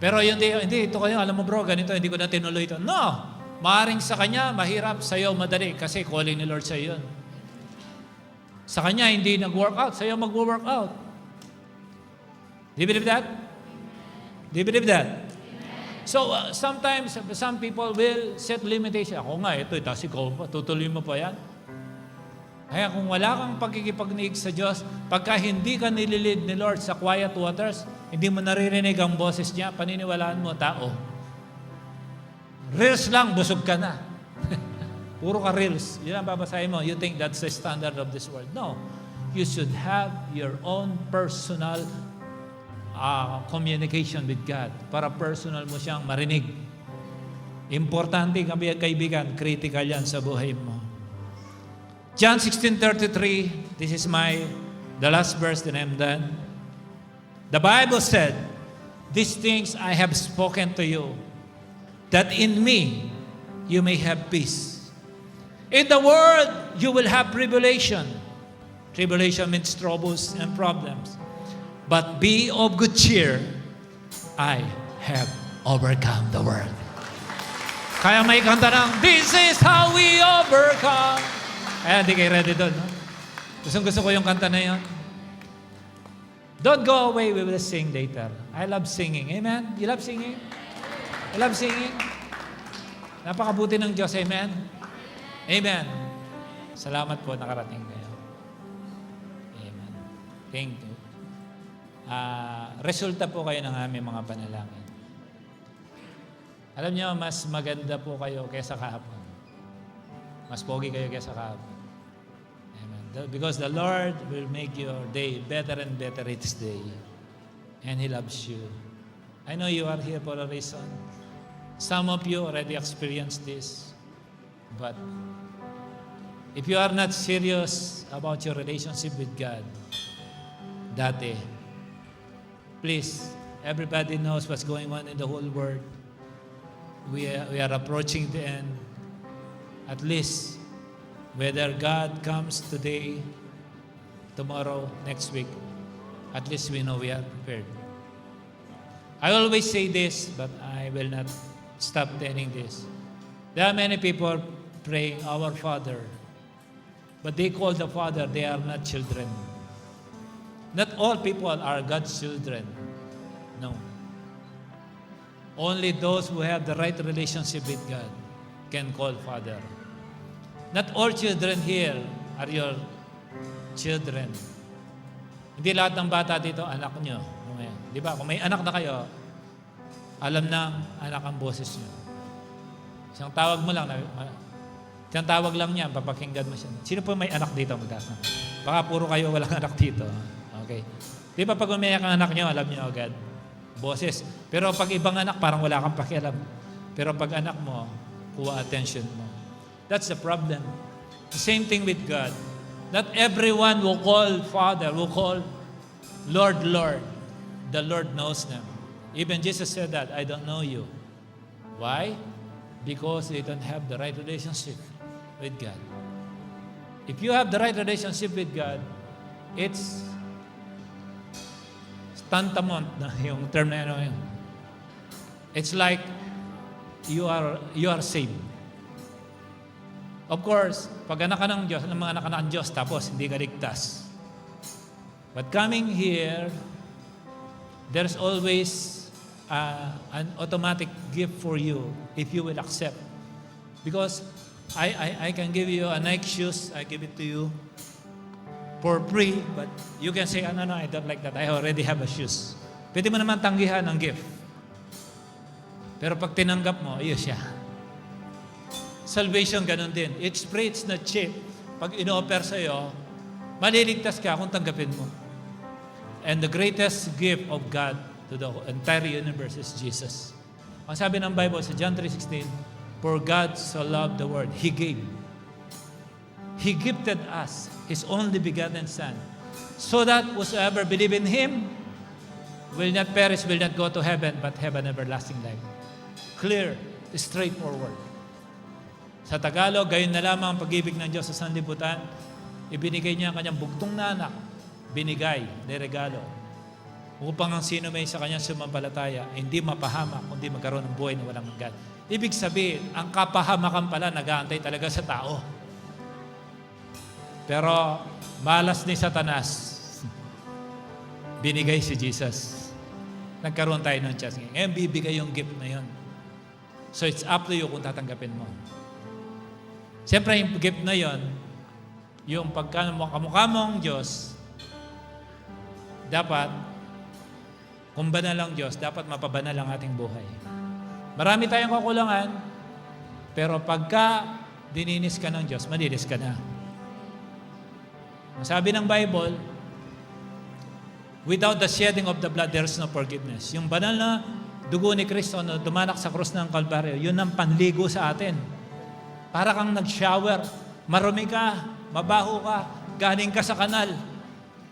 Pero hindi, ito kayo, alam mo bro, ganito, hindi ko na tinuloy ito. No! Maaring sa kanya, mahirap, sa'yo madali, kasi calling ni Lord sa yun. Sa kanya, hindi nag-workout, sa'yo mag-workout. Do you believe that? Do you believe that? So, sometimes, some people will set limitation. Ako nga, ito, tapos ikaw pa, tutuloy mo pa yan. Kaya kung wala kang pagkikipagniig sa Diyos, pagka hindi ka nililid ni Lord sa quiet waters, hindi mo naririnig ang boses niya, paniniwalaan mo, tao. Reels lang, busog ka na. Puro ka reels. Yun ang babasahin mo. You think that's the standard of this world. No. You should have your own personal communication with God para personal mo siyang marinig. Importante, kaibigan, critical yan sa buhay mo. John 16:33, this is the last verse that I'm done. The Bible said, "These things I have spoken to you, that in me you may have peace. In the world you will have tribulation." Tribulation means troubles and problems. But be of good cheer. I have overcome the world. Kaya may kanta ng, "This is how we overcome." Kaya hindi kayo ready doon, no? Gusto ko yung kanta na yun. Don't go away, we will sing later. I love singing. Amen? You love singing? I love singing. Napakabuti ng Diyos. Amen? Amen. Salamat po, nakarating kayo. Amen. Thank you. Resulta po kayo ng aming mga panalangin. Alam niyo, mas maganda po kayo kaysa kahapon. Mas pogi kayo kaysa kahapon. Amen. Because the Lord will make your day better and better each day. And He loves you. I know you are here for a reason. Some of you already experienced this. But if you are not serious about your relationship with God, dati, please, everybody knows what's going on in the whole world. We are approaching the end. At least, whether God comes today, tomorrow, next week, at least we know we are prepared. I always say this, but I will not stop telling this. There are many people praying, "Our Father," but they call the Father, they are not children. Not all people are God's children. No. Only those who have the right relationship with God can call Father. Not all children here are your children. Hindi lahat ng bata dito, anak nyo. Di ba? Kung may anak na kayo, alam na anak ang boses nyo. Isang tawag mo lang, isang tawag lang niya, papakinggan mo siya. Sino po may anak dito? Magtaas na. Baka puro kayo walang anak dito. Okay. Di ba pag umiyak ang anak nyo, alam nyo agad. Boses. Pero pag ibang anak, parang wala kang pakialam. Pero pag anak mo, kuha attention mo. That's the problem. The same thing with God. Not everyone will call Father, will call Lord, Lord. The Lord knows them. Even Jesus said that, "I don't know you." Why? Because they don't have the right relationship with God. If you have the right relationship with God, it's tantamount na yung term na yun. It's like you are saved. Of course, pag anak ka ng Diyos, ng mga anak ka ng Diyos, tapos hindi ka ligtas. But coming here, there's always an automatic gift for you if you will accept. Because I can give you a Nike shoes, I give it to you. for free, but you can say, no, I don't like that. I already have a shoes. Pwede mo naman tanggihan ang gift. Pero pag tinanggap mo, ayos siya. Salvation, ganun din. It's free, it's not cheap. Pag ino-offer sa'yo, maliligtas ka kung tanggapin mo. And the greatest gift of God to the entire universe is Jesus. Ang sabi ng Bible sa John 3:16, for God so loved the world, He gave. He gifted us His only begotten Son, so that whosoever believe in Him will not perish, will not go to heaven, but have an everlasting life. Clear, straightforward. Sa Tagalog, gayon na lamang ang pag-ibig ng Diyos sa sanlibutan. Ibinigay niya ang kanyang bugtong na anak, binigay, regalo, upang ang sino may sa kanyang sumampalataya, hindi mapahamak, kundi magkaroon ng buhay na walang hanggan. Ibig sabihin, ang kapahamakan pala nag-aantay talaga sa tao. Pero malas ni Satanas, binigay si Jesus. Nagkaroon tayo ng chance. Ngayon, bibigay yung gift na yun. So it's up to you kung tatanggapin mo. Siyempre, yung gift na yun, yung pagkamukha mong Diyos, dapat, kung banal ang Diyos, dapat mapabanal ang ating buhay. Marami tayong kakulangan, pero pagka dininis ka ng Diyos, malinis ka na. Sabi ng Bible, without the shedding of the blood, there is no forgiveness. Yung banal na dugo ni Kristo na dumanak sa krus ng Kalbaryo, yun ang panligo sa atin. Para kang nag-shower, marumi ka, mabaho ka, galing ka sa kanal.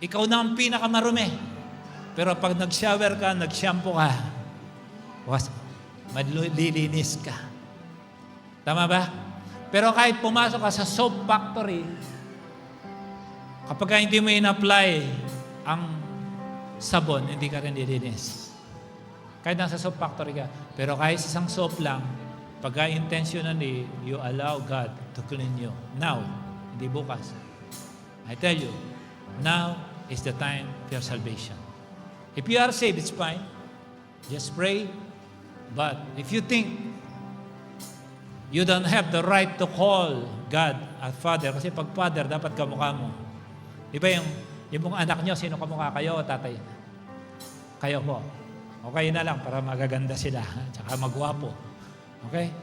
Ikaw na ang pinakamarumi. Pero pag nag-shower ka, nag-shampoo ka, malilinis ka. Tama ba? Pero kahit pumasok ka sa soap factory, kapag hindi mo in-apply ang sabon, hindi ka rin lilinis. Kahit nasa soap factory ka. Pero kahit isang soap lang, pagka intentionally, you allow God to clean you. Now, hindi bukas. I tell you, now is the time for your salvation. If you are saved, it's fine. Just pray. But if you think you don't have the right to call God a Father, kasi pag Father, dapat kamukha mo. Di ba yung mga anak nyo, sino kamukha kayo o tatay? Kayo po. Okay na lang para magaganda sila. Tsaka magwapo. Okay?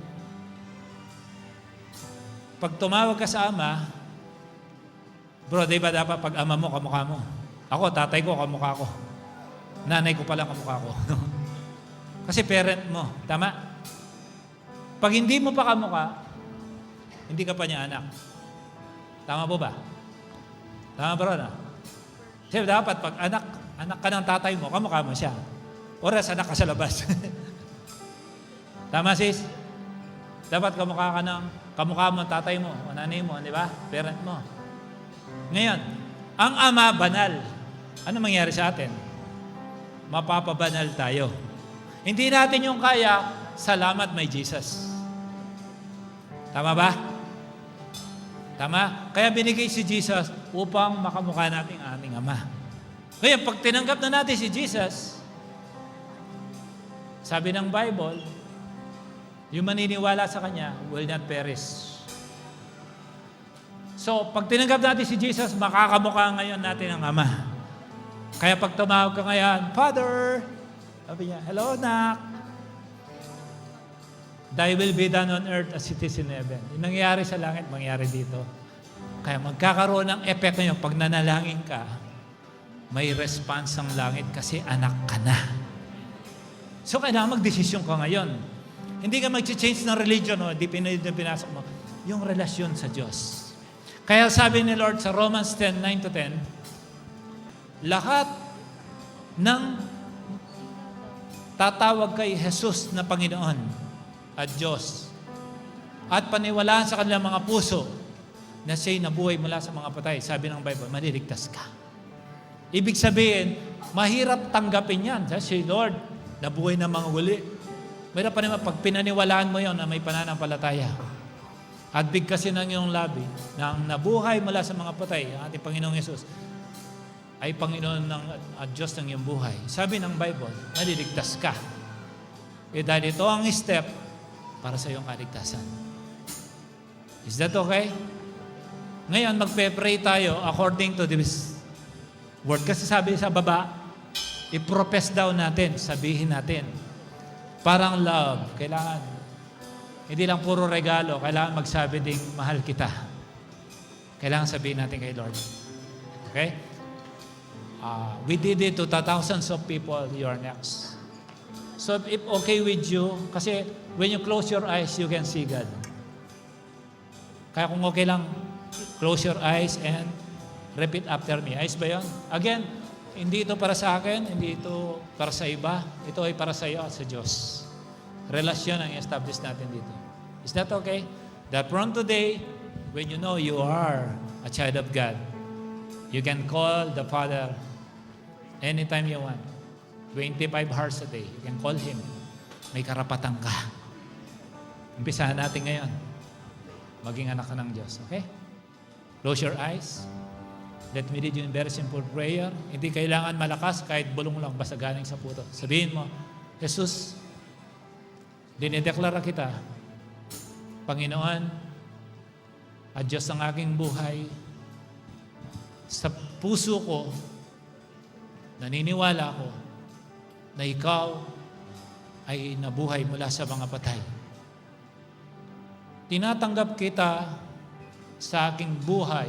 Pag tumawag ka sa ama, bro, di ba dapat pag ama mo, kamukha mo? Ako, tatay ko, kamukha ko. Nanay ko pala kamukha ko. Kasi parent mo. Tama? Pag hindi mo pa kamukha, hindi ka pa niya anak. Tama po ba? Tama bro na? Kasi dapat pag anak ka ng tatay mo, kamukha mo siya. Oras, anak ka sa labas. Tama sis? Dapat kamukha mo ang tatay mo, o nanay mo, di ba? Parent mo. Ngayon, ang ama banal. Ano mangyari sa atin? Mapapabanal tayo. Hindi natin yung kaya, salamat may Jesus. Tama ba? Tama? Kaya binigay si Jesus upang makamukha natin ang ating Ama. Kaya pag tinanggap na natin si Jesus, sabi ng Bible, yung maniniwala sa Kanya will not perish. So, pag tinanggap natin si Jesus, makakamukha ngayon natin ang Ama. Kaya pag tumawag ka ngayon, Father, sabi niya, hello, Nak. Thy will be done on earth as it is in heaven. Yung nangyayari sa langit, mangyayari dito. Kaya magkakaroon ng effect na yun. Pag nanalangin ka, may response ang langit kasi anak ka na. So, kailangan magdesisyon ka ngayon. Hindi ka mag-change ng religion o di pinasok mo. Yung relasyon sa Diyos. Kaya sabi ni Lord sa Romans 10:9-10, lahat ng tatawag kay Jesus na Panginoon at Diyos at paniwalaan sa kanilang mga puso na siya'y nabuhay mula sa mga patay, sabi ng Bible, maliligtas ka. Ibig sabihin, mahirap tanggapin yan. Si Lord, nabuhay na mga uli. Mahirap pa naman pag pinaniwalaan mo yon na may pananampalataya. At bigkasin ng iyong labi na ang nabuhay mula sa mga patay, ang ating Panginoong Yesus, ay Panginoon at Diyos ng iyong buhay. Sabi ng Bible, maliligtas ka. Dahil ito ang step para sa iyong kaligtasan. Is that okay? Ngayon, magpe-pray tayo according to this word. Kasi sabi sa baba, i-profess daw natin, sabihin natin. Parang love, kailangan. Hindi lang puro regalo, kailangan magsabi ding mahal kita. Kailangan sabihin natin kay Lord. Okay? We did it to thousands of people. You are next. So if okay with you, kasi when you close your eyes, you can see God. Kaya kung okay lang, close your eyes and repeat after me. Ayos ba yun? Again, hindi ito para sa akin, hindi ito para sa iba. Ito ay para sa iyo at sa Diyos. Relasyon ang establish natin dito. Is that okay? That from today, when you know you are a child of God, you can call the Father anytime you want. 25 hours a day. You can call Him. May karapatan ka. Umpisahan natin ngayon. Maging anak ka ng Diyos. Okay? Close your eyes. Let me lead you in very simple prayer. Hindi kailangan malakas, kahit bulong lang, basta galing sa puso. Sabihin mo, Jesus, dinideklara kita, Panginoon, at Diyos ng aking buhay, sa puso ko, naniniwala ko, na ikaw ay nabuhay mula sa mga patay. Tinatanggap kita sa aking buhay,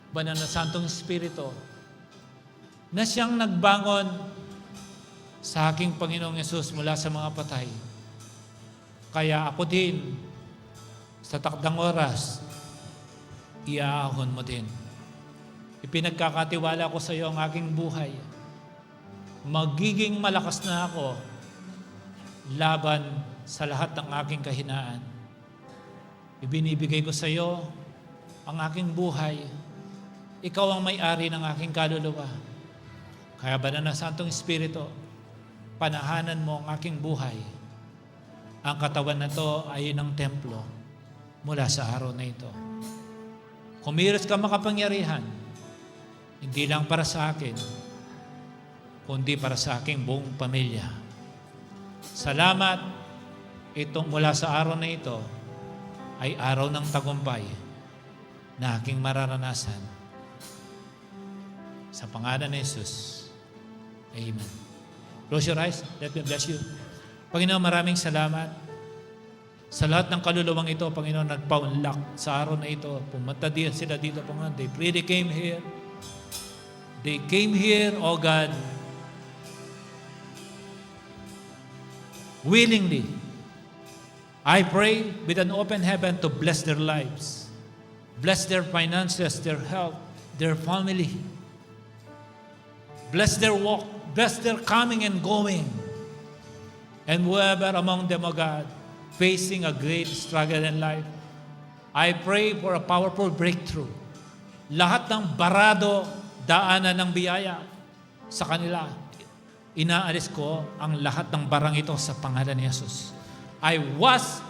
Banal na Santong Espiritu, na siyang nagbangon sa aking Panginoong Yesus mula sa mga patay. Kaya ako din, sa takdang oras, iaahon mo din. Ipinagkakatiwala ko sa iyo ang aking buhay. Magiging malakas na ako laban sa lahat ng aking kahinaan. Ibinibigay ko sa iyo ang aking buhay. Ikaw ang may-ari ng aking kaluluwa. Kaya Banal na Santong Espiritu, panahanan mo ang aking buhay. Ang katawan na to ay ng templo mula sa araw na ito. Kumilos ka makapangyarihan, hindi lang para sa akin, kundi para sa aking buong pamilya. Salamat, itong mula sa araw na ito ay araw ng tagumpay na aking mararanasan. Sa pangalan ni Jesus. Amen. Close your eyes. Let me bless you. Panginoon, maraming salamat. Sa lahat ng kaluluwang ito, Panginoon, nagpa-unlock sa araw na ito. Pumunta din sila dito, Panginoon. They really came here. They came here, oh God, willingly. I pray with an open heaven to bless their lives. Bless their finances, their health, their family. Bless their walk. Bless their coming and going. And whoever among them, O God, facing a great struggle in life, I pray for a powerful breakthrough. Lahat ng barado, daanan ng biyaya sa kanila, inaalis ko ang lahat ng barang ito sa pangalan ni Jesus. I wash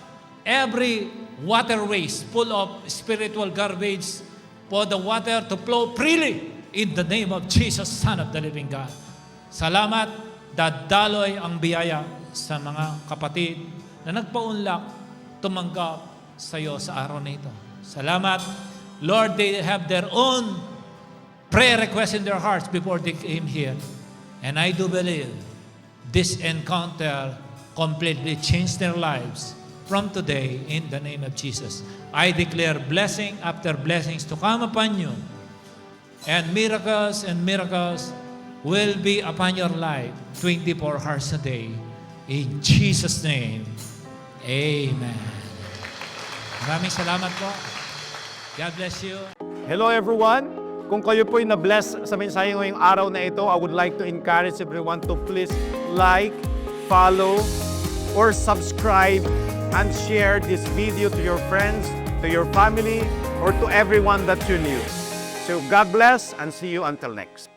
every waterways full of spiritual garbage for the water to flow freely in the name of Jesus, Son of the living God. Salamat, dadaloy ang biyaya sa mga kapatid na nagpaunlak, tumanggap sa iyo sa araw na ito. Salamat, Lord, they have their own prayer requests in their hearts before they came here. And I do believe this encounter completely changed their lives from today in the name of Jesus. I declare blessing after blessings to come upon you. And miracles will be upon your life 24 hours a day. In Jesus' name, amen. Maraming salamat po. God bless you. Hello everyone. Kung kayo po'y na-bless sa mensahe ngayong araw na ito, I would like to encourage everyone to please like, follow, or subscribe and share this video to your friends, to your family, or to everyone that you knew. So God bless and see you until next.